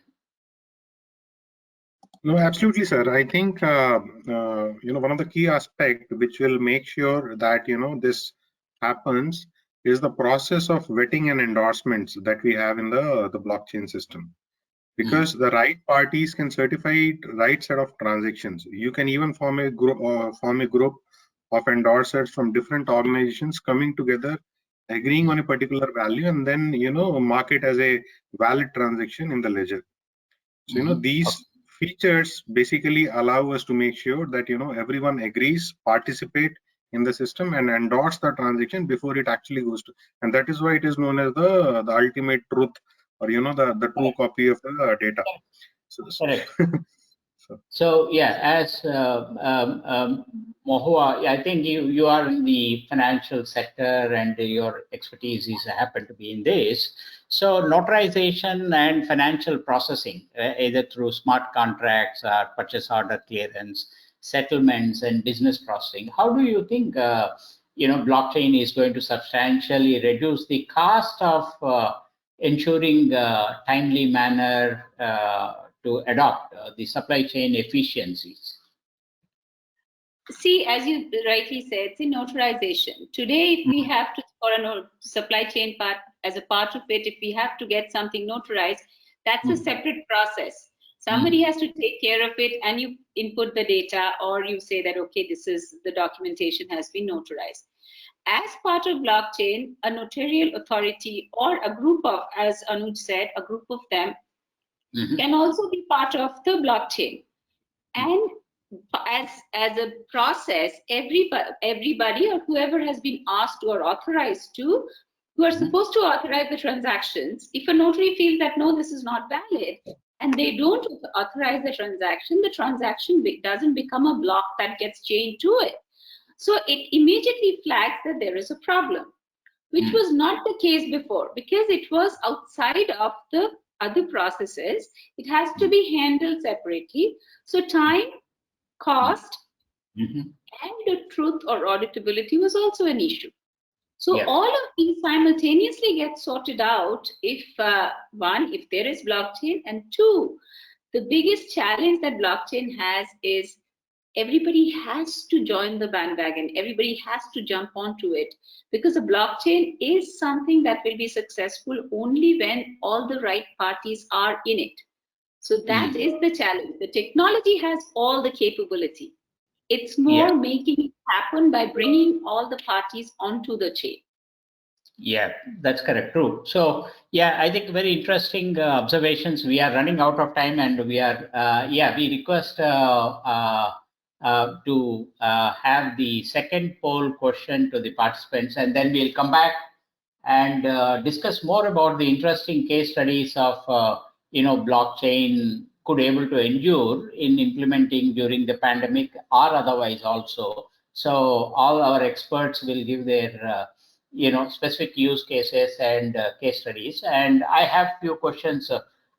No, absolutely, sir. I think one of the key aspects which will make sure that this happens is the process of vetting and endorsements that we have in the blockchain system. Because the right parties can certify right set of transactions. You can even form a group of endorsers from different organizations coming together, agreeing on a particular value, and then mark it as a valid transaction in the ledger. So these features basically allow us to make sure that everyone agrees, participate in the system, and endorse the transaction before it actually goes to. And that is why it is known as the ultimate truth, or the true copy of the data. Correct. So yeah, as Mohua, I think you are in the financial sector and your expertise is happen to be in this. So notarization and financial processing, either through smart contracts or purchase order clearance, settlements and business processing. How do you think blockchain is going to substantially reduce the cost of ensuring timely manner to adopt the supply chain efficiencies? See, as you rightly said, it's notarization. Today, if we have to, for a supply chain part, as a part of it, if we have to get something notarized, that's a separate process. Somebody has to take care of it, and you input the data, or you say that, okay, this is the documentation has been notarized. As part of blockchain, a notarial authority or a group of, as Anuj said, a group of them can also be part of the blockchain. And as a process, everybody or whoever has been asked or authorized to, who are supposed to authorize the transactions, if a notary feels that no, this is not valid, and they don't authorize the transaction doesn't become a block that gets chained to it. So it immediately flags that there is a problem, which was not the case before, because it was outside of the other processes. It has to be handled separately. So time, cost, and the truth or auditability was also an issue. So all of these simultaneously get sorted out if one, if there is blockchain, and two, the biggest challenge that blockchain has is everybody has to join the bandwagon. Everybody has to jump onto it, because a blockchain is something that will be successful only when all the right parties are in it. So that is the challenge. The technology has all the capability. It's more making it happen by bringing all the parties onto the chain. Yeah, that's correct. True. So yeah, I think very interesting observations. We are running out of time, and we are we request to have the second poll question to the participants, and then we'll come back and discuss more about the interesting case studies of blockchain could able to endure in implementing during the pandemic or otherwise also. So all our experts will give their specific use cases and case studies. And I have few questions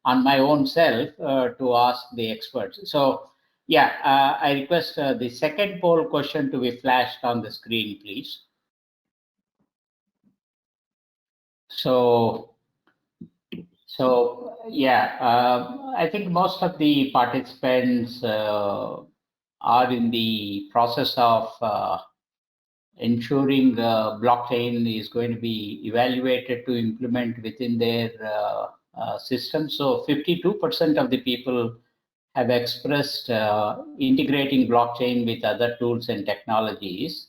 on my own self to ask the experts. So yeah, I request the second poll question to be flashed on the screen, please. So yeah, I think most of the participants are in the process of ensuring blockchain is going to be evaluated to implement within their system. So 52% of the people have expressed integrating blockchain with other tools and technologies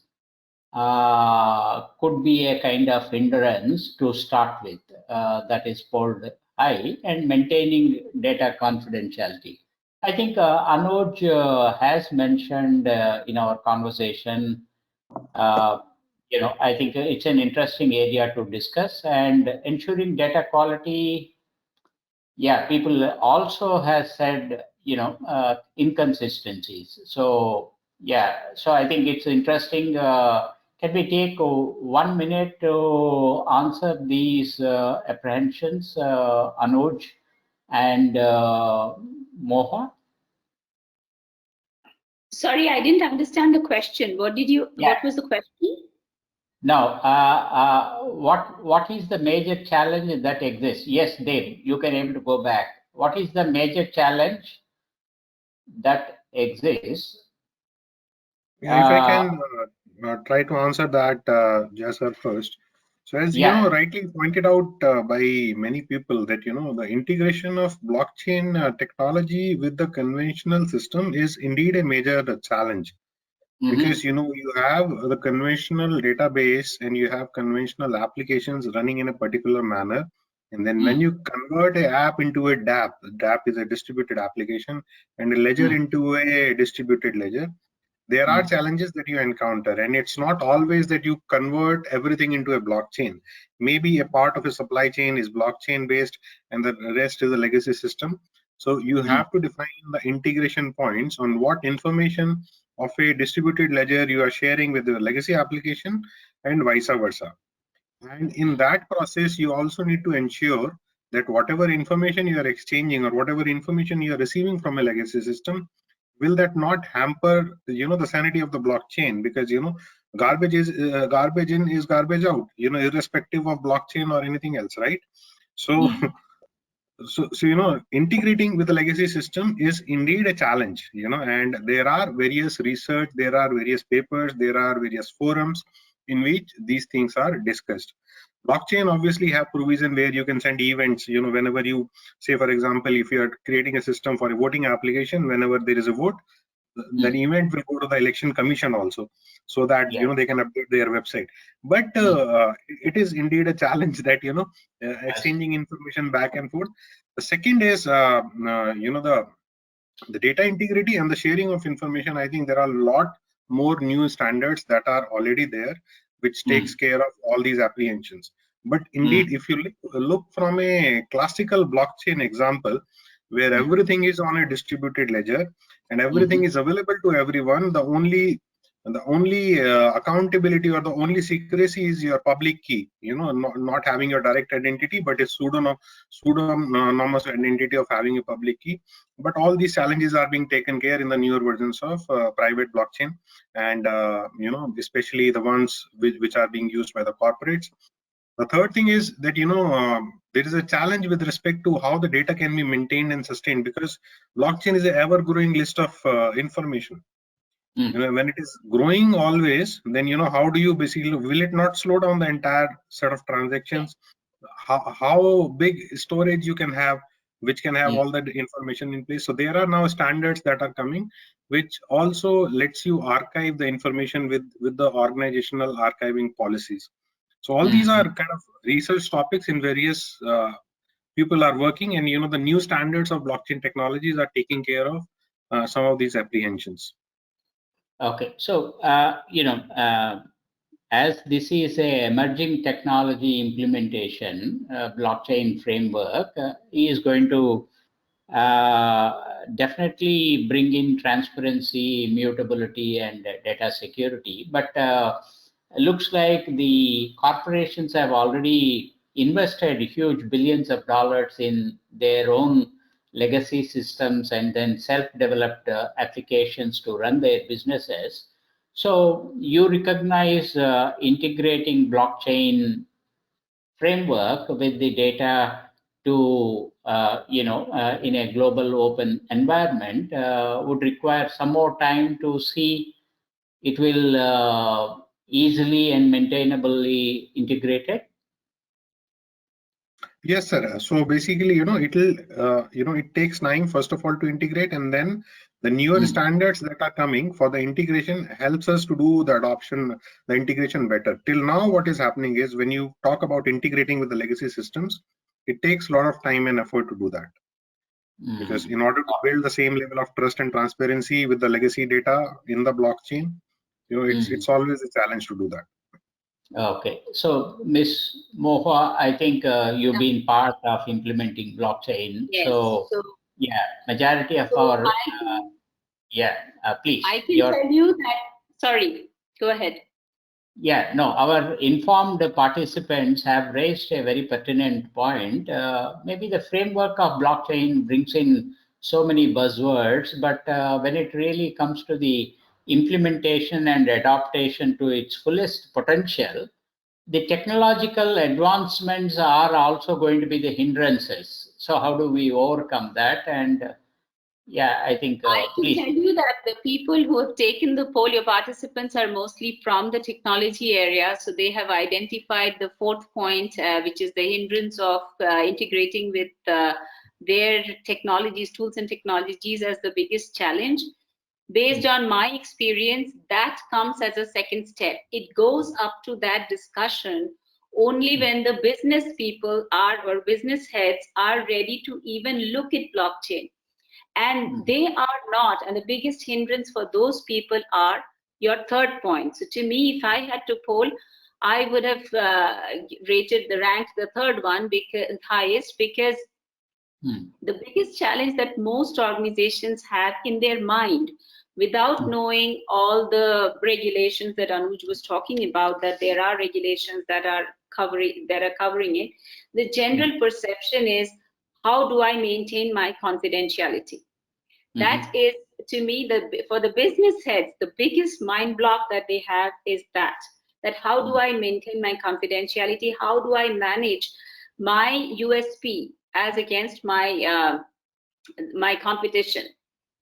could be a kind of hindrance to start with, that is called high, and maintaining data confidentiality. I think Anuj has mentioned in our conversation, I think it's an interesting area to discuss, and ensuring data quality. Yeah, people also has said, inconsistencies. So yeah, so I think it's interesting. Can we take 1 minute to answer these apprehensions, Anuj and Moha? Sorry, I didn't understand the question. What was the question? Now, what is the major challenge that exists? Yes, Dave, you can able to go back. What is the major challenge that exists? Yeah, if I can try to answer that, Jasser, first. So as you know, rightly pointed out by many people that the integration of blockchain technology with the conventional system is indeed a major challenge. Because you have the conventional database and you have conventional applications running in a particular manner, and then when you convert a app into a DApp is a distributed application, and a ledger into a distributed ledger, there are challenges that you encounter, and it's not always that you convert everything into a blockchain. Maybe a part of a supply chain is blockchain based and the rest is a legacy system. So you have to define the integration points on what information of a distributed ledger you are sharing with the legacy application and vice versa. And in that process, you also need to ensure that whatever information you are exchanging or whatever information you are receiving from a legacy system, will that not hamper the sanity of the blockchain? Because garbage is garbage in is garbage out, irrespective of blockchain or anything else, right? So so integrating with the legacy system is indeed a challenge, and there are various research, there are various papers, there are various forums in which these things are discussed. Blockchain obviously have provision where you can send events, whenever you say, for example, if you are creating a system for a voting application, whenever there is a vote, that event will go to the election commission also, so that they can update their website. But it is indeed a challenge that exchanging information back and forth. The second is the data integrity and the sharing of information. I think there are a lot more new standards that are already there, which takes care of all these apprehensions. But indeed, if you look from a classical blockchain example, where everything is on a distributed ledger and everything is available to everyone, the only accountability or the only secrecy is your public key, not having your direct identity, but a pseudonymous identity of having a public key. But all these challenges are being taken care in the newer versions of private blockchain, and especially the ones which are being used by the corporates. The third thing is that there is a challenge with respect to how the data can be maintained and sustained, because blockchain is an ever-growing list of information. When it is growing always, then how do you basically, will it not slow down the entire set of transactions? How big storage you can have, which can have all that information in place? So there are now standards that are coming, which also lets you archive the information with the organizational archiving policies. So all these are kind of research topics in various people are working, and the new standards of blockchain technologies are taking care of some of these apprehensions. Okay, so as this is a emerging technology implementation, blockchain framework is going to definitely bring in transparency, immutability, and data security. But looks like the corporations have already invested huge billions of dollars in their own legacy systems and then self-developed applications to run their businesses. So you recognize integrating blockchain framework with the data to in a global open environment would require some more time to see it will easily and maintainably integrated. Yes, sir. So basically, it takes time, first of all, to integrate, and then the newer standards that are coming for the integration helps us to do the adoption, the integration better. Till now, what is happening is when you talk about integrating with the legacy systems, it takes a lot of time and effort to do that. Because in order to build the same level of trust and transparency with the legacy data in the blockchain, it's always a challenge to do that. Okay, so Ms. Mohua, I think you've been part of implementing blockchain. Yes. So yeah, majority of our please. I can tell you that. Sorry, go ahead. Yeah, no, our informed participants have raised a very pertinent point. Maybe the framework of blockchain brings in so many buzzwords, but when it really comes to the implementation and adaptation to its fullest potential, the technological advancements are also going to be the hindrances. So how do we overcome that? And yeah, I think I can tell you that the people who have taken the poll, your participants are mostly from the technology area. So they have identified the fourth point, which is the hindrance of integrating with their technologies, tools and technologies as the biggest challenge. Based on my experience, that comes as a second step. It goes up to that discussion only when the business people or business heads are ready to even look at blockchain. And they are not, and the biggest hindrance for those people are your third point. So to me, if I had to poll, I would have ranked the third one because highest, because the biggest challenge that most organizations have in their mind, without knowing all the regulations that Anuj was talking about, that there are regulations that are covering it, the general perception is, how do I maintain my confidentiality? That is, to me, for the business heads, the biggest mind block that they have is that how do I maintain my confidentiality? How do I manage my USP as against my my competition?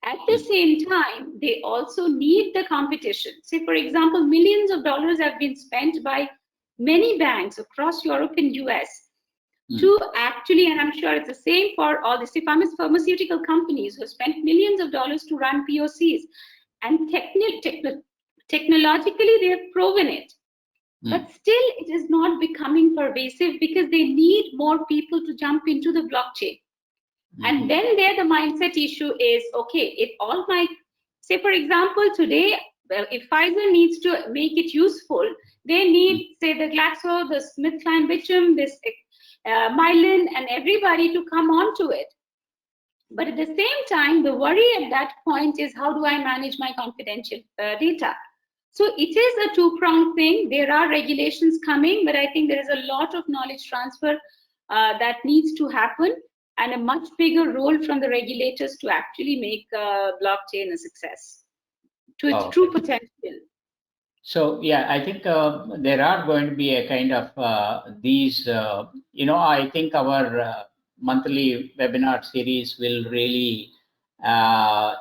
At the same time, they also need the competition. Say, for example, millions of dollars have been spent by many banks across Europe and US to actually, and I'm sure it's the same for all the pharmaceutical companies who spent millions of dollars to run POCs, and technologically they have proven it. But still, it is not becoming pervasive because they need more people to jump into the blockchain. And then there the mindset issue is, okay, if all my, say for example, today, if Pfizer needs to make it useful, they need, say, the Glaxo, the SmithKline this Mylan, and everybody to come onto it. But at the same time, the worry at that point is, how do I manage my confidential data? So it is a two-pronged thing. There are regulations coming, but I think there is a lot of knowledge transfer that needs to happen, and a much bigger role from the regulators to actually make blockchain a success to its true potential. So yeah, I think there are going to be a kind of these. I think our monthly webinar series will really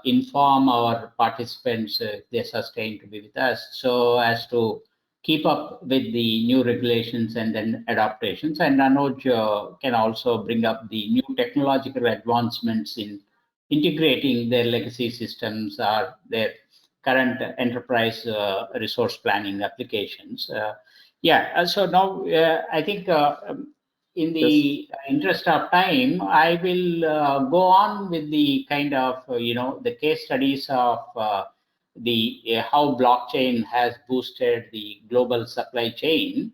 inform our participants if they sustain to be with us, so as to keep up with the new regulations and then adaptations. And Anuj can also bring up the new technological advancements in integrating their legacy systems or their current enterprise resource planning applications. So now I think in the interest of time, I will go on with the kind of, the case studies of how blockchain has boosted the global supply chain,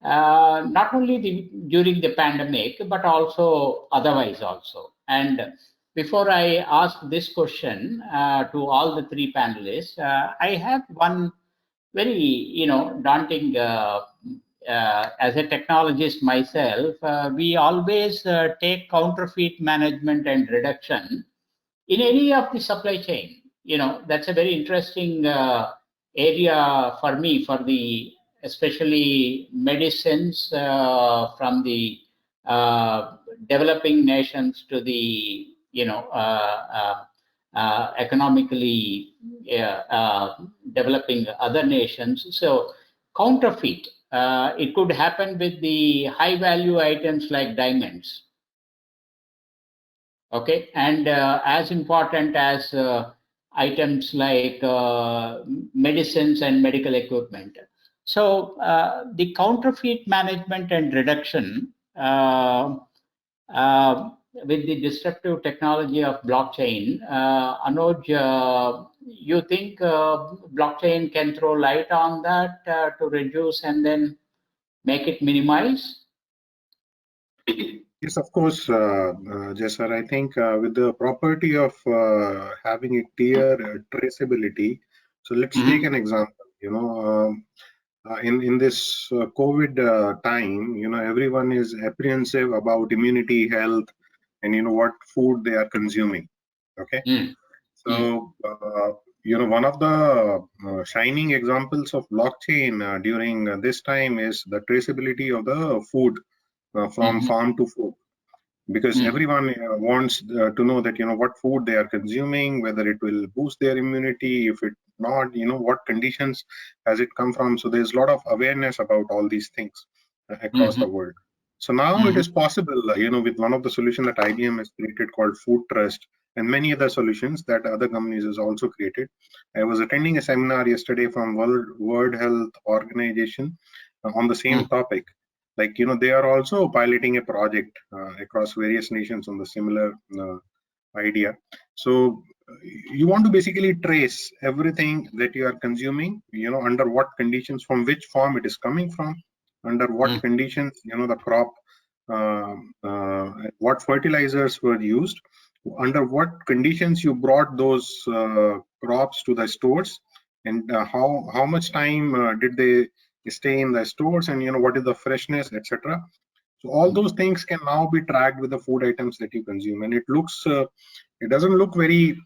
not only during the pandemic, but also otherwise also. And before I ask this question to all the three panelists, I have one very, daunting, as a technologist myself, we always take counterfeit management and reduction in any of the supply chain. That's a very interesting area for me, for the especially medicines from the developing nations to the economically developing other nations. So counterfeit, it could happen with the high value items like diamonds. Okay, and as important as items like medicines and medical equipment. So the counterfeit management and reduction with the disruptive technology of blockchain, Anuj, you think blockchain can throw light on that to reduce and then make it minimize? Yes, of course, Jessar. I think with the property of having a clear traceability. So let's take an example. In this COVID time, everyone is apprehensive about immunity, health, and what food they are consuming. Okay. So one of the shining examples of blockchain during this time is the traceability of the food from farm to fork, because everyone wants to know that what food they are consuming, whether it will boost their immunity, if it not, what conditions has it come from. So there's a lot of awareness about all these things across the world. So now it is possible, with one of the solutions that IBM has created called Food Trust, and many other solutions that other companies has also created. I was attending a seminar yesterday from World Health Organization on the same topic. Like, they are also piloting a project across various nations on the similar idea. So you want to basically trace everything that you are consuming, under what conditions, from which farm it is coming from, under what conditions, the crop, what fertilizers were used, under what conditions you brought those crops to the stores, and how much time did they stay in the stores, and what is the freshness, etc. So all those things can now be tracked with the food items that you consume, and it doesn't look very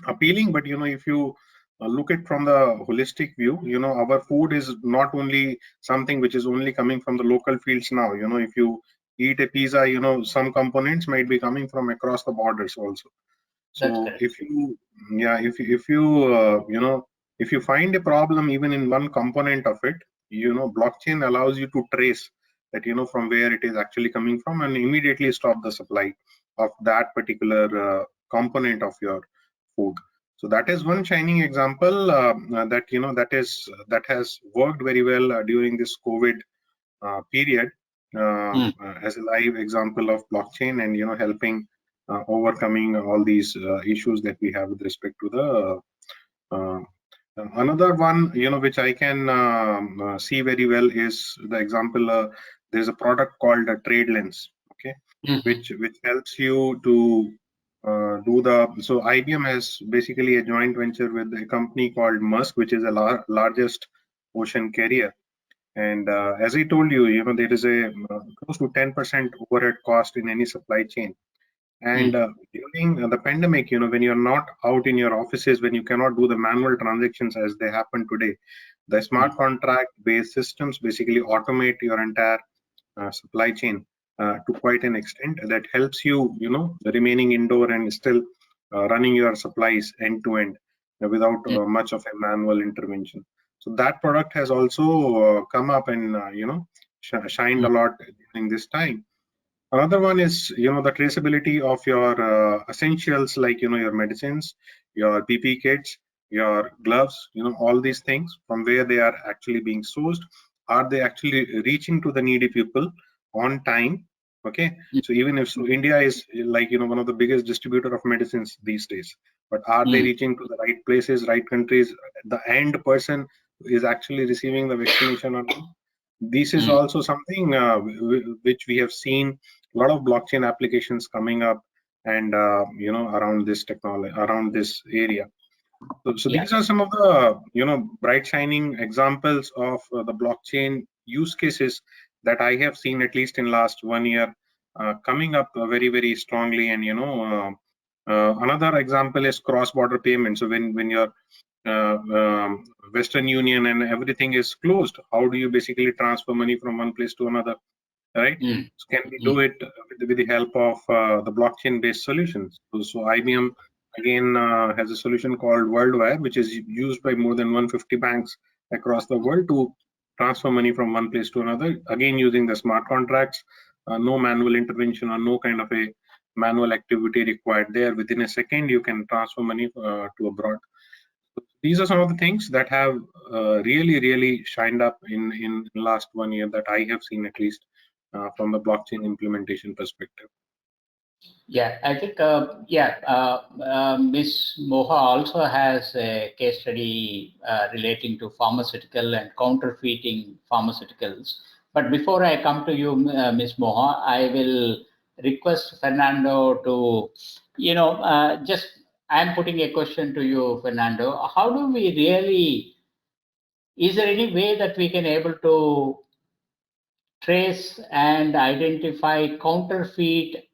appealing, but if you look at from the holistic view, our food is not only something which is only coming from the local fields now. If you eat a pizza, some components might be coming from across the borders also. So if you if you find a problem even in one component of it, blockchain allows you to trace that, from where it is actually coming from, and immediately stop the supply of that particular component of your food. So that is one shining example that has worked very well during this COVID period, as a live example of blockchain, and helping overcoming all these issues that we have with respect to the another one, which I can see very well is the example. There's a product called a Trade Lens, okay, which helps you to do the. So IBM has basically a joint venture with a company called Maersk, which is the largest ocean carrier. And as I told you, there is a close to 10% overhead cost in any supply chain. And during the pandemic, when you're not out in your offices, when you cannot do the manual transactions as they happen today, the smart contract-based systems basically automate your entire supply chain to quite an extent. That helps you, remaining indoor and still running your supplies end to end without much of a manual intervention. So that product has also come up and shined a lot during this time. Another one is the traceability of your essentials, like your medicines, your PP kits, your gloves, all these things, from where they are actually being sourced. Are they actually reaching to the needy people on time? Okay, so even if so, India is like one of the biggest distributor of medicines these days. But are they reaching to the right places, right countries? The end person is actually receiving the vaccination or not? This is also something which we have seen a lot of blockchain applications coming up, and around this technology, around this area. So these are some of the bright shining examples of the blockchain use cases that I have seen, at least in last 1 year, coming up very strongly. And another example is cross-border payments. So when your Western Union and everything is closed, how do you basically transfer money from one place to another, right? So can we do it with the help of the blockchain-based solutions? So IBM again has a solution called Worldwire, which is used by more than 150 banks across the world to transfer money from one place to another, again using the smart contracts. No manual intervention or no kind of a manual activity required there. Within a second, you can transfer money to abroad. These are some of the things that have really shined up in the last 1 year that I have seen, at least from the blockchain implementation perspective. Yeah, I think, Ms. Moha also has a case study relating to pharmaceutical and counterfeiting pharmaceuticals. But before I come to you, Ms. Moha, I will request Fernando to, I'm putting a question to you, Fernando. How do we really, is there any way that we can able to trace and identify counterfeit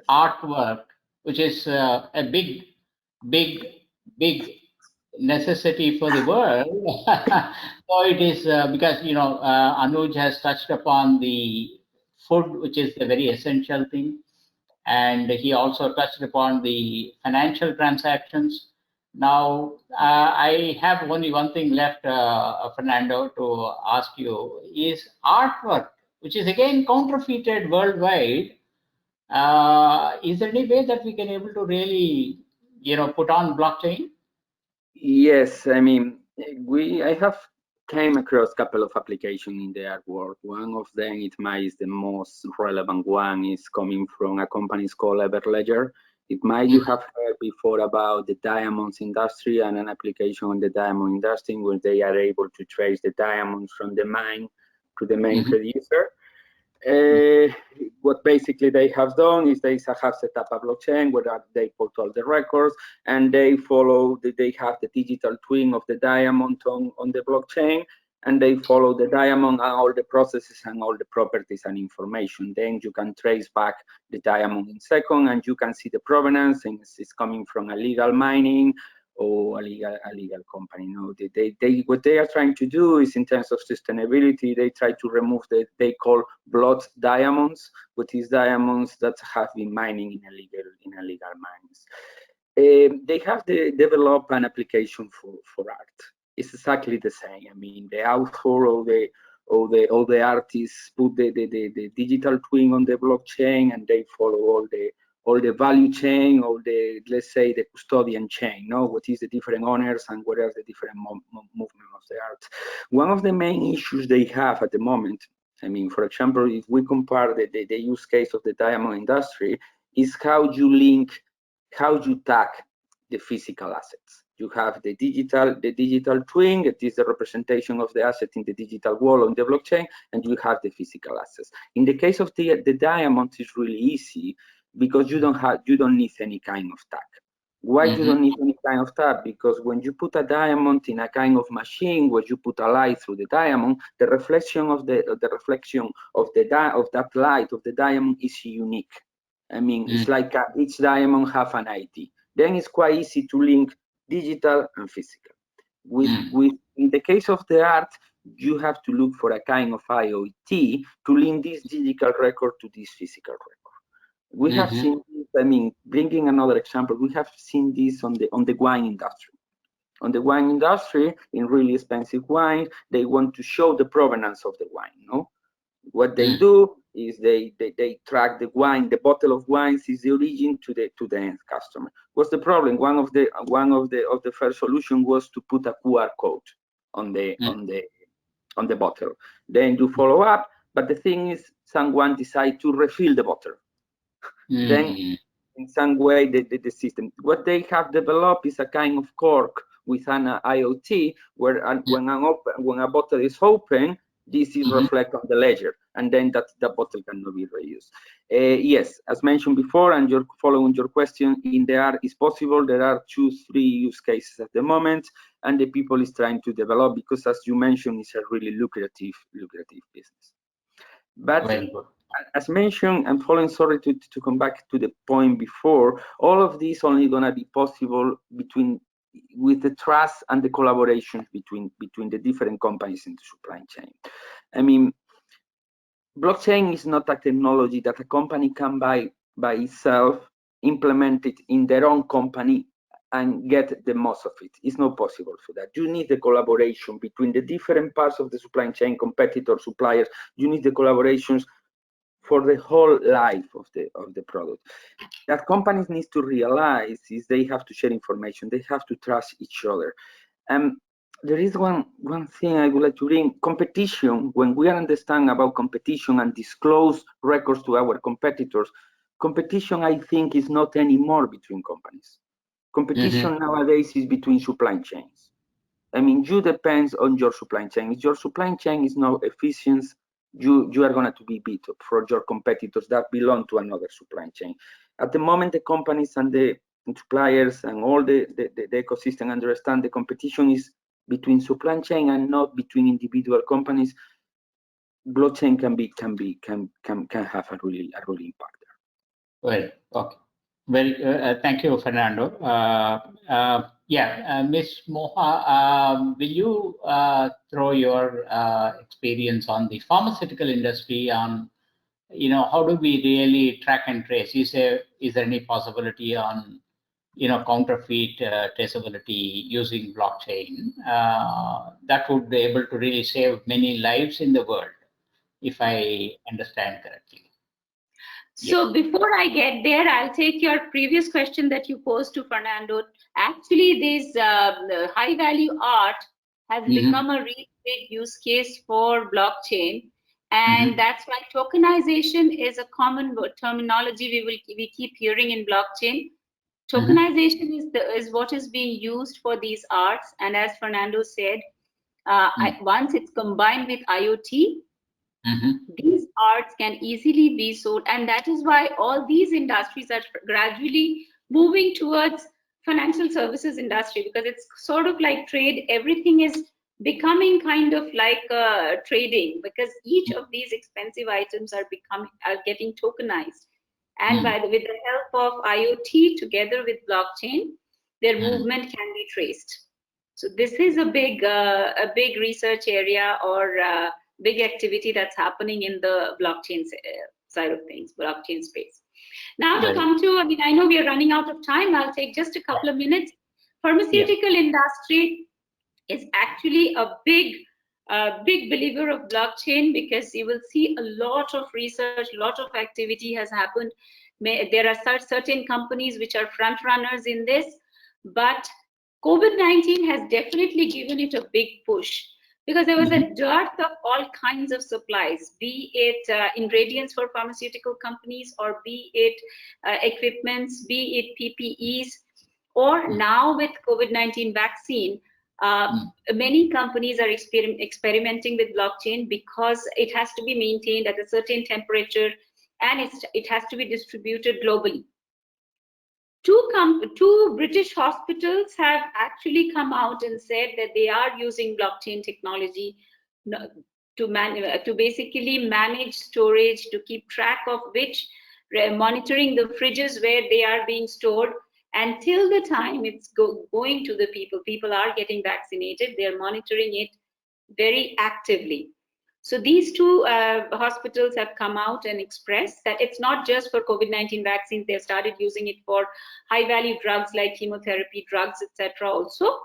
artwork, which is a big necessity for the world? So it is because Anuj has touched upon the food, which is a very essential thing, and he also touched upon the financial transactions. Now, I have only one thing left, Fernando, to ask you: is artwork, which is again counterfeited worldwide, is there any way that we can able to really, put on blockchain? Yes, I mean, I have came across a couple of applications in the artwork. One of them, it might is the most relevant one, is coming from a company called Everledger. It might you have heard before about the diamonds industry and an application on the diamond industry where they are able to trace the diamonds from the mine to the main producer. What basically they have done is they have set up a blockchain where they put all the records and they follow, they have the digital twin of the diamond on the blockchain, and they follow the diamond and all the processes and all the properties and information. Then you can trace back the diamond in second, and you can see the provenance, and it's coming from illegal mining or a legal company. No, what they are trying to do is, in terms of sustainability, they try to remove they call blood diamonds, which is diamonds that have been mining in illegal mines. They have developed an application for art. It's exactly the same. I mean, the author or the artists put the digital twin on the blockchain, and they follow all the value chain, or the, let's say, the custodian chain, what is the different owners and what are the different movement of the art. One of the main issues they have at the moment, I mean, for example, if we compare the use case of the diamond industry, is how you tag the physical assets. You have the digital twin, it is the representation of the asset in the digital wall on the blockchain, and you have the physical assets. In the case of the diamond, it's really easy because you don't need any kind of tag. Why you don't need any kind of tag? Because when you put a diamond in a kind of machine where you put a light through the diamond, the reflection of that light of the diamond is unique. I mean, it's like each diamond have an ID. Then it's quite easy to link digital and physical. In the case of the art, you have to look for a kind of IoT to link this digital record to this physical record. We have seen this, I mean, bringing another example, we have seen this on the wine industry. On the wine industry, in really expensive wine, they want to show the provenance of the wine, What they do is they track the wine, the bottle of wines is the origin to the end customer. What's the problem? One of the first solution was to put a QR code on the bottle. Then you follow up, But the thing is, someone decide to refill the bottle. Then in some way the system, what they have developed is a kind of cork with an IoT where when a bottle is open, this is reflected on the ledger, and then that bottle cannot be reused. Yes, as mentioned before, and you're following your question, in the art is possible. There are 2-3 use cases at the moment, and the people is trying to develop, because as you mentioned, it's a really lucrative business. But as mentioned, and following, sorry to come back to the point before, all of this only gonna be possible with the trust and the collaboration between the different companies in the supply chain. I mean, blockchain is not a technology that a company can buy by itself, implement it in their own company, and get the most of it. It's not possible for that. You need the collaboration between the different parts of the supply chain, competitors, suppliers. You need the collaborations for the whole life of the product. That companies need to realize is they have to share information. They have to trust each other. There is one thing I would like to bring. Competition, when we understand about competition and disclose records to our competitors, competition, I think, is not anymore between companies. Competition nowadays is between supply chains. I mean, you depends on your supply chain. If your supply chain is not efficient, you are going to be beat up for your competitors that belong to another supply chain. At the moment, the companies and the suppliers and all the ecosystem understand the competition is between supply chain and not between individual companies. Blockchain can have a really impact there. Well, okay. Very thank you, Fernando. Ms. Moha, will you throw your experience on the pharmaceutical industry on, how do we really track and trace? Is there any possibility on, counterfeit traceability using blockchain that would be able to really save many lives in the world, if I understand correctly? So before I get there, I'll take your previous question that you posed to Fernando. Actually, this high value art has become a really big use case for blockchain. And that's why tokenization is a common terminology we keep hearing in blockchain. Tokenization is what is being used for these arts. And as Fernando said, once it's combined with IoT, these arts can easily be sold, and that is why all these industries are gradually moving towards financial services industry, because it's sort of like trade. Everything is becoming kind of like trading, because each of these expensive items are getting tokenized, and with the help of IoT together with blockchain, their movement can be traced. So this is a big research area or big activity that's happening in the blockchain side of things, blockchain space. Now to come to, I know we are running out of time. I'll take just a couple of minutes. Pharmaceutical industry is actually a big believer of blockchain, because you will see a lot of research, a lot of activity has happened. There are certain companies which are front runners in this, but COVID-19 has definitely given it a big push, because there was a dearth of all kinds of supplies, be it ingredients for pharmaceutical companies, or be it equipments, be it PPEs, or now with COVID-19 vaccine, many companies are experimenting with blockchain, because it has to be maintained at a certain temperature, and it has to be distributed globally. Two British hospitals have actually come out and said that they are using blockchain technology to basically manage storage, to keep track of monitoring the fridges where they are being stored, until the time it's going to the people. People are getting vaccinated. They're monitoring it very actively. So these two hospitals have come out and expressed that it's not just for COVID-19 vaccines. They've started using it for high-value drugs like chemotherapy drugs, etc. also.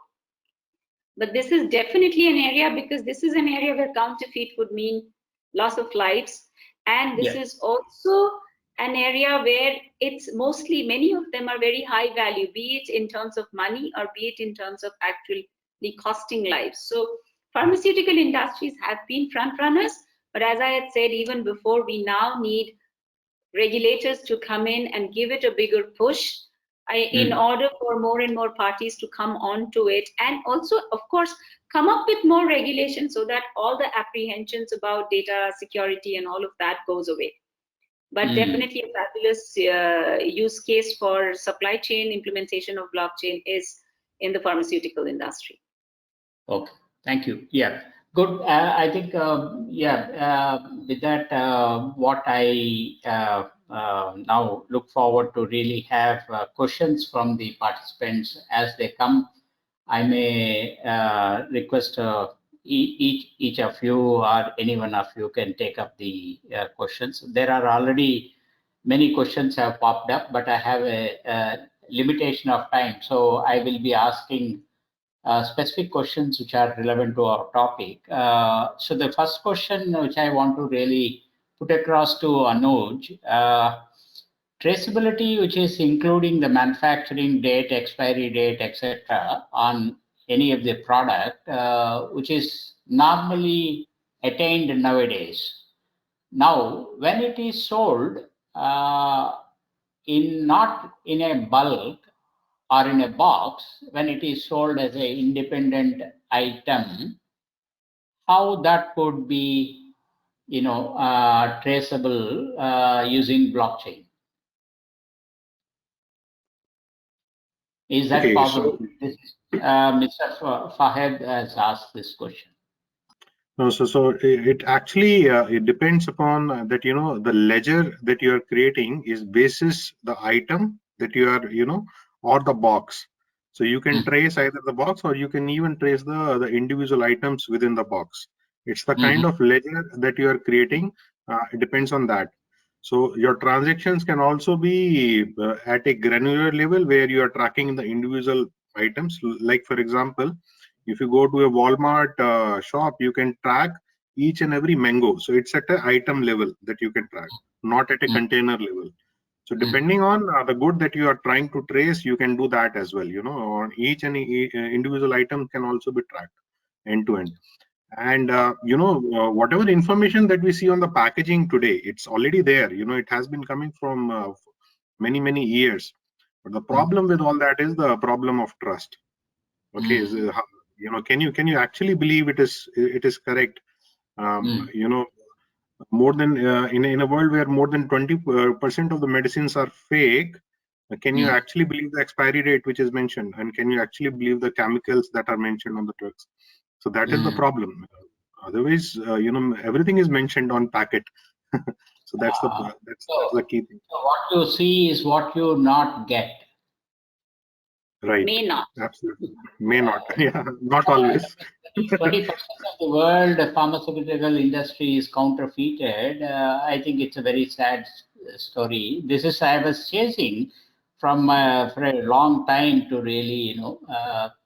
But this is definitely an area, because this is an area where counterfeit would mean loss of lives. And this is also an area where many of them are very high value, be it in terms of money or be it in terms of actually costing lives. So pharmaceutical industries have been front runners, But as I had said even before, we now need regulators to come in and give it a bigger push in order for more and more parties to come onto it, and also, of course, come up with more regulation so that all the apprehensions about data security and all of that goes away. But definitely a fabulous use case for supply chain implementation of blockchain is in the pharmaceutical industry. Okay, thank you. Yeah, good. I think, with that, what I now look forward to really have questions from the participants as they come. I may request each of you or any one of you can take up the questions. There are already many questions have popped up, but I have a limitation of time, so I will be asking specific questions which are relevant to our topic. So the first question which I want to really put across to Anuj, traceability, which is including the manufacturing date, expiry date, etc., on any of the product, which is normally attained nowadays. Now, when it is sold not in a bulk or in a box, when it is sold as an independent item, how that could be, traceable using blockchain? Is that Okay, possible? so Mr. Fahed has asked this question. no, so it actually it depends upon that the ledger that you are creating is basis the item that you are or the box. So you can trace either the box or you can even trace the individual items within the box. It's the kind of ledger that you are creating. It depends on that. So your transactions can also be at a granular level where you are tracking the individual items. Like for example, if you go to a Walmart shop, you can track each and every mango. So it's at an item level that you can track, not at a container level. So depending on the good that you are trying to trace, you can do that as well. On each and individual item can also be tracked end to end. And whatever information that we see on the packaging today, it's already there. It has been coming from many years. But the problem with all that is the problem of trust. Okay, can you actually believe it is correct? More than in a world where more than 20% of the medicines are fake, can you actually believe the expiry date which is mentioned, and can you actually believe the chemicals that are mentioned on the drugs? So that is the problem. Otherwise, everything is mentioned on packet. So that's the key thing. So what you see is what you not get. Right. May not. Absolutely. May not. Yeah, not always. 20% of the world pharmaceutical industry is counterfeited. I think it's a very sad story. This is I was chasing from for a long time to really,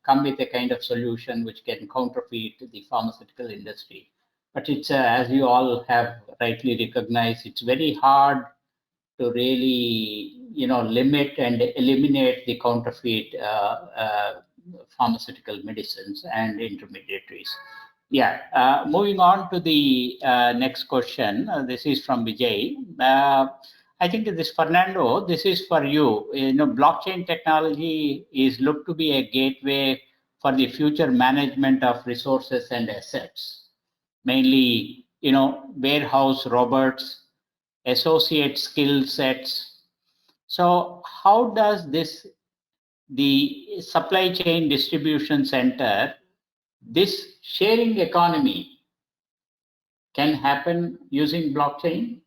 come with a kind of solution which can counterfeit the pharmaceutical industry. But it's as you all have rightly recognized, it's very hard to really, limit and eliminate the counterfeit pharmaceutical medicines and intermediaries. Yeah, moving on to the next question. This is from Vijay. I think this, Fernando, this is for you. Blockchain technology is looked to be a gateway for the future management of resources and assets, mainly, warehouse robots, associate skill sets. So how does the supply chain distribution center, this sharing economy can happen using blockchain?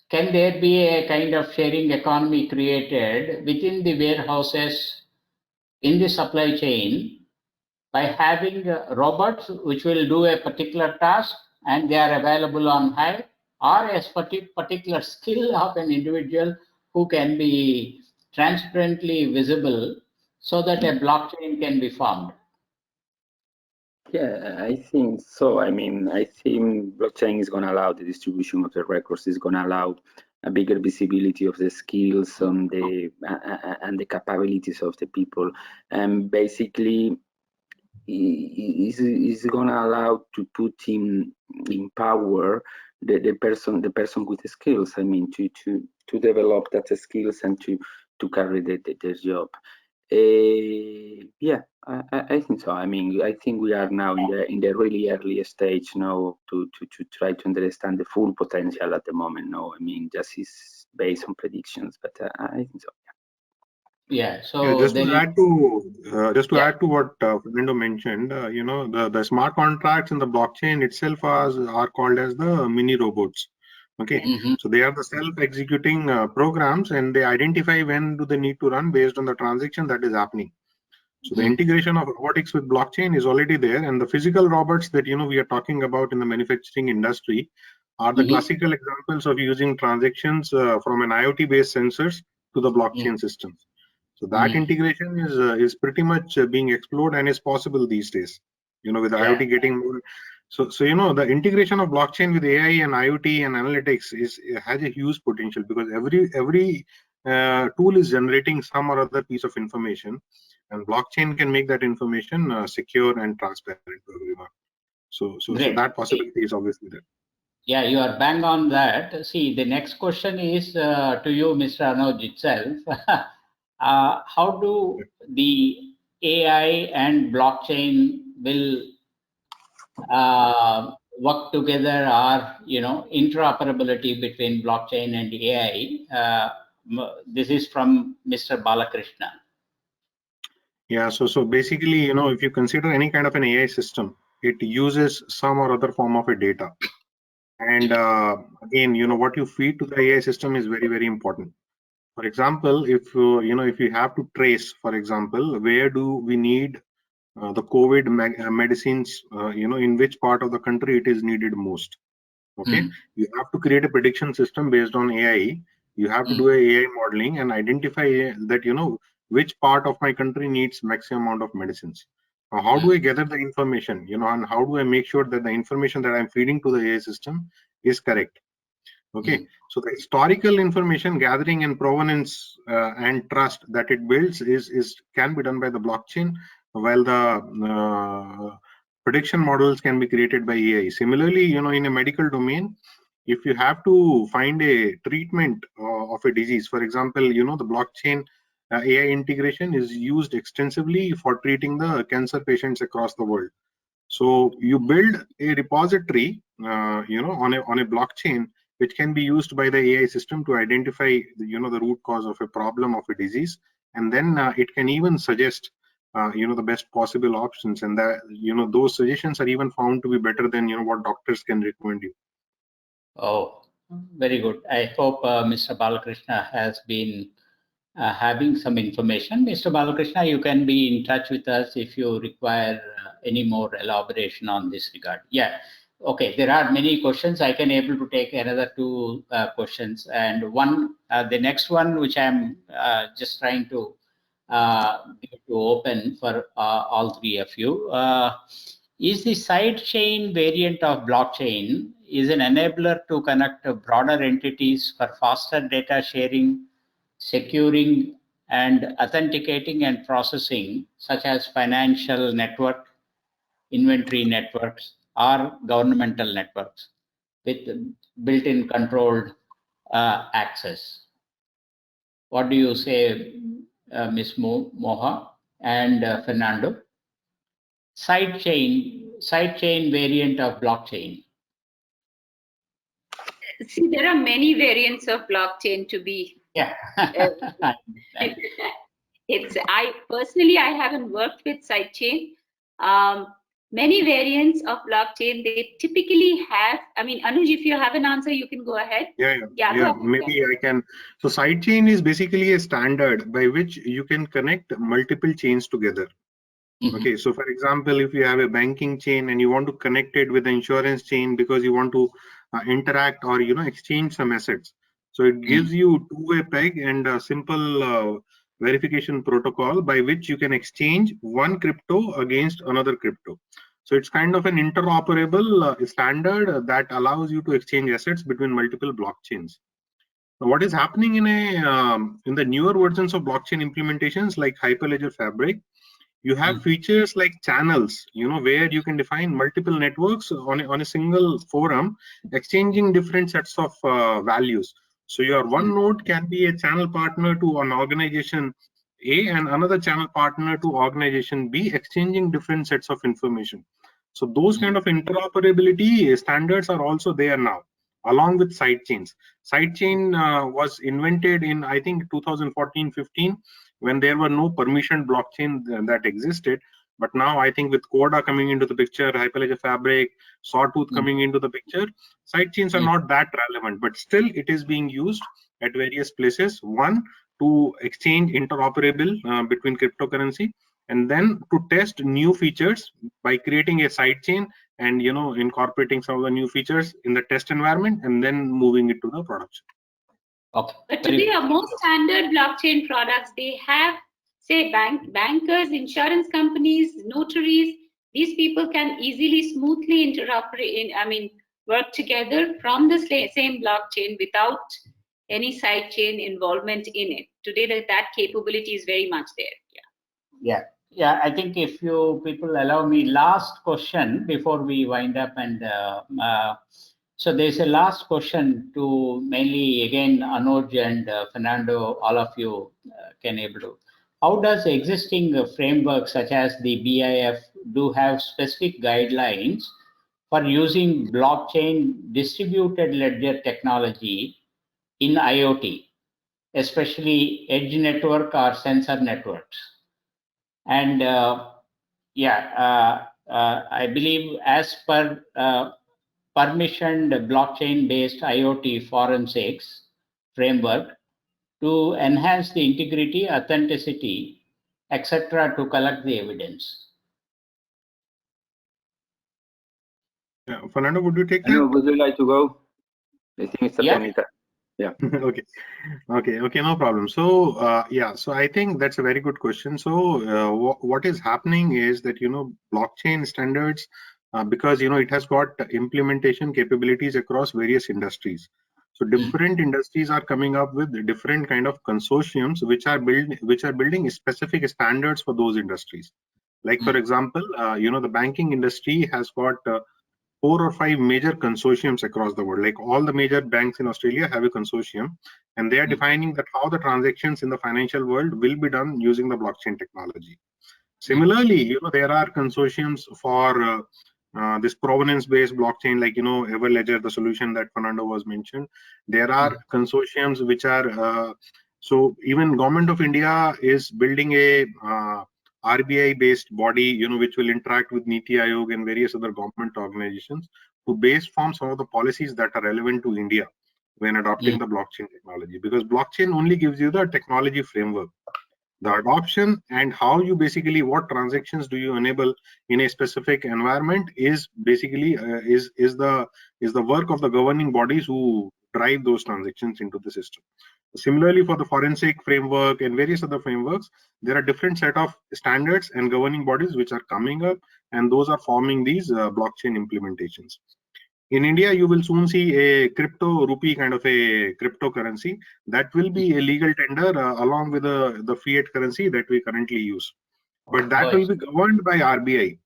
Can there be a kind of sharing economy created within the warehouses in the supply chain by having robots which will do a particular task and they are available on hire, or a particular skill of an individual who can be transparently visible so that a blockchain can be formed? Yeah, I think so. I mean, I think blockchain is going to allow the distribution of the records, is going to allow a bigger visibility of the skills and the capabilities of the people. And basically, is gonna allow to put in power the person with the skills. I mean, to develop that skills and to carry the job. Yeah, I think so. I mean, I think we are now in the really early stage now to try to understand the full potential at the moment. No, I mean, just is based on predictions, but I think so. Yeah. So Yeah, just to add to what Fernando mentioned, the smart contracts in the blockchain itself are called as the mini robots. Okay, so they are the self-executing programs, and they identify when do they need to run based on the transaction that is happening. So the integration of robotics with blockchain is already there, and the physical robots that we are talking about in the manufacturing industry are the classical examples of using transactions from an IoT-based sensors to the blockchain systems. So that integration is pretty much being explored and is possible these days. With IoT getting more. So the integration of blockchain with AI and IoT and analytics has a huge potential, because every tool is generating some or other piece of information, and blockchain can make that information secure and transparent to everyone. So that possibility is obviously there. Yeah, you are bang on that. See, the next question is to you, Mr. Anuj itself. How do the AI and blockchain will work together, or interoperability between blockchain and AI? This is from Mr. Balakrishna. Yeah, so basically, if you consider any kind of an AI system, it uses some or other form of a data. And again, what you feed to the AI system is very, very important. For example, if you have to trace, for example, where do we need the COVID medicines, in which part of the country it is needed most. Okay, you have to create a prediction system based on AI. You have to do a AI modeling and identify that which part of my country needs maximum amount of medicines. Now, how do I gather the information? And how do I make sure that the information that I'm feeding to the AI system is correct? Okay, so the historical information gathering and provenance and trust that it builds can be done by the blockchain, while the prediction models can be created by AI. Similarly, in a medical domain, if you have to find a treatment of a disease, for example, the blockchain AI integration is used extensively for treating the cancer patients across the world. So you build a repository, on a blockchain, which can be used by the AI system to identify, the root cause of a problem of a disease, and then it can even suggest, the best possible options, and that those suggestions are even found to be better than what doctors can recommend you. Oh, very good. I hope Mr. Balakrishna has been having some information. Mr. Balakrishna, you can be in touch with us if you require any more elaboration on this regard. Yeah. Okay, there are many questions. I can able to take another two questions, and the next one, which I'm just trying to open for all three of you. Is the sidechain variant of blockchain is an enabler to connect broader entities for faster data sharing, securing and authenticating and processing, such as financial network, inventory networks, or governmental networks with built-in controlled access. What do you say, Ms. Moha and Fernando? Sidechain variant of blockchain. See, there are many variants of blockchain to be. Yeah. I personally haven't worked with sidechain. Many variants of blockchain, they typically have, I mean, Anuj, if you have an answer, you can go ahead. Yeah, maybe I can. So sidechain is basically a standard by which you can connect multiple chains together. Okay, so for example, if you have a banking chain and you want to connect it with the insurance chain because you want to interact or exchange some assets, so it gives you two-way peg and a simple verification protocol by which you can exchange one crypto against another crypto. So it's kind of an interoperable standard that allows you to exchange assets between multiple blockchains. Now, what is happening in the newer versions of blockchain implementations like Hyperledger Fabric? You have features like channels, where you can define multiple networks on a single forum, exchanging different sets of values. So your one node can be a channel partner to an organization A and another channel partner to organization B, exchanging different sets of information. So those kind of interoperability standards are also there now, along with sidechains. Sidechain was invented in, I think, 2014-15, when there were no permissioned blockchain that existed. But now I think with Coda coming into the picture, Hyperledger Fabric, Sawtooth coming into the picture, sidechains are not that relevant, but still it is being used at various places. One, to exchange interoperable between cryptocurrency, and then to test new features by creating a sidechain and incorporating some of the new features in the test environment and then moving it to the production. Okay. But today, most standard blockchain products, they have, say, bankers, insurance companies, notaries. These people can easily, smoothly interoperate. Work together from the same blockchain without any sidechain involvement in it. Today, that capability is very much there. Yeah. I think if you people allow me, last question before we wind up, and so there's a last question to mainly again Anuj and Fernando, all of you can able to. How does existing frameworks such as the BIF do have specific guidelines for using blockchain distributed ledger technology in IoT, especially edge network or sensor networks? And I believe as per permissioned blockchain-based IoT forensics framework to enhance the integrity, authenticity, etc., to collect the evidence. Yeah, Fernando, would you take that? Would you like to go? I think it's a technical. Yeah. Okay, no problem. So so I think that's a very good question. So what is happening is that blockchain standards, because it has got implementation capabilities across various industries. So different industries are coming up with different kind of consortiums which are building specific standards for those industries. Like for example, the banking industry has got 4 or 5 major consortiums across the world. Like all the major banks in Australia have a consortium, and they are defining that how the transactions in the financial world will be done using the blockchain technology. Similarly, there are consortiums for this provenance-based blockchain, like Everledger, the solution that Fernando was mentioned. There are consortiums which are so even Government of India is building a RBI-based body, which will interact with Niti Aayog and various other government organizations to base form some of the policies that are relevant to India when adopting the blockchain technology. Because blockchain only gives you the technology framework. The adoption and how you basically what transactions do you enable in a specific environment is basically is the work of the governing bodies who drive those transactions into the system. Similarly, for the forensic framework and various other frameworks, there are different set of standards and governing bodies which are coming up, and those are forming these blockchain implementations. In India, you will soon see a crypto rupee kind of a cryptocurrency that will be a legal tender along with the fiat currency that we currently use. But that will be governed by RBI.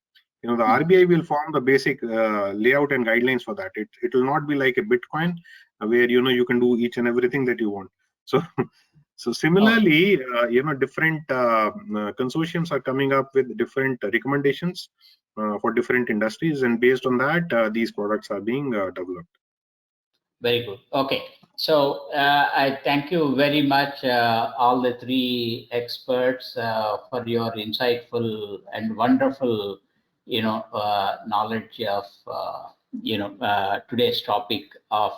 The RBI will form the basic layout and guidelines for that. It will not be like a Bitcoin where you can do each and everything that you want. So similarly, different consortiums are coming up with different recommendations for different industries, and based on that, these products are being developed. Very good. Okay, so I thank you very much, all the three experts, for your insightful and wonderful, knowledge of, today's topic of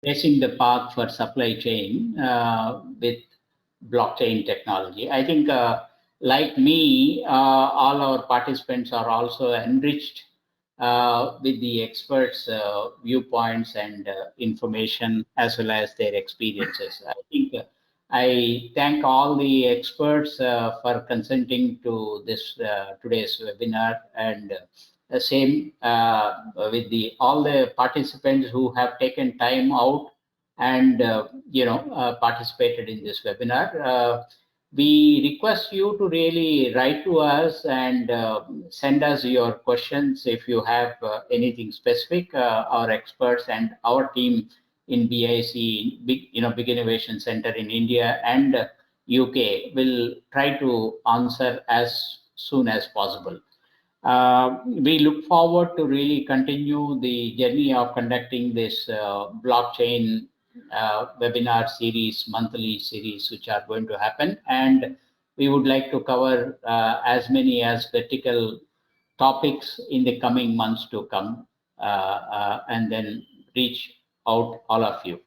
tracing the path for supply chain with blockchain technology. I think, like me, all our participants are also enriched with the experts' viewpoints and information as well as their experiences. I think I thank all the experts for consenting to this today's webinar, and the same with all the participants who have taken time out and participated in this webinar. We request you to really write to us and send us your questions if you have anything specific. Our experts and our team in BIC, Big Innovation Center in India and UK will try to answer as soon as possible. We look forward to really continue the journey of conducting this blockchain webinar series, monthly series, which are going to happen. And we would like to cover as many as critical topics in the coming months to come, and then reach out all of you.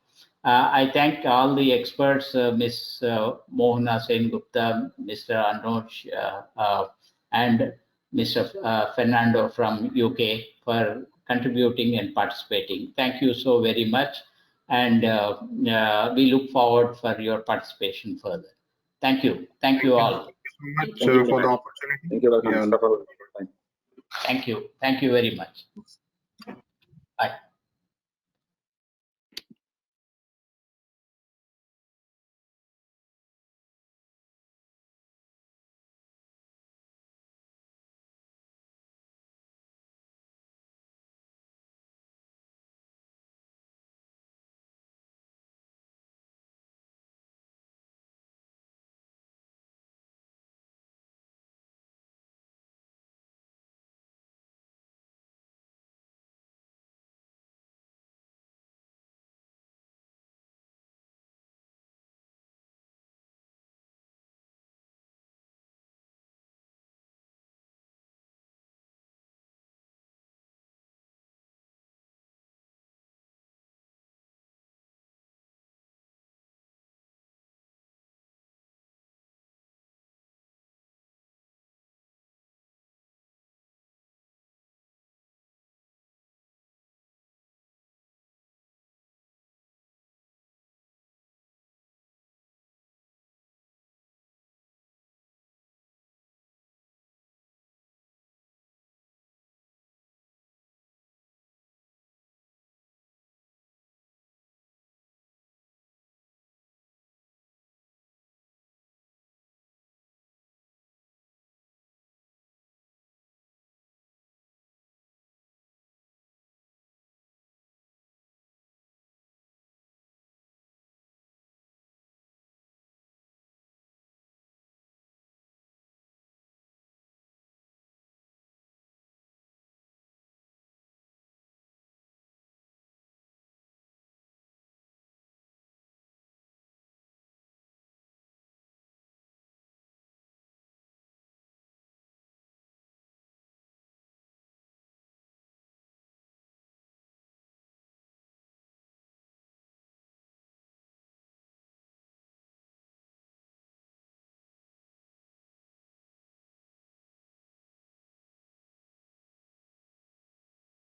I thank all the experts, Ms. Mohana Sengupta, Mr. Anuj, and Mr. Fernando from UK for contributing and participating. Thank you so very much. And we look forward for your participation further. Thank you. Thank you all. Thank you so much for the opportunity. Thank you very much. Thank you. Thank you very much. Bye.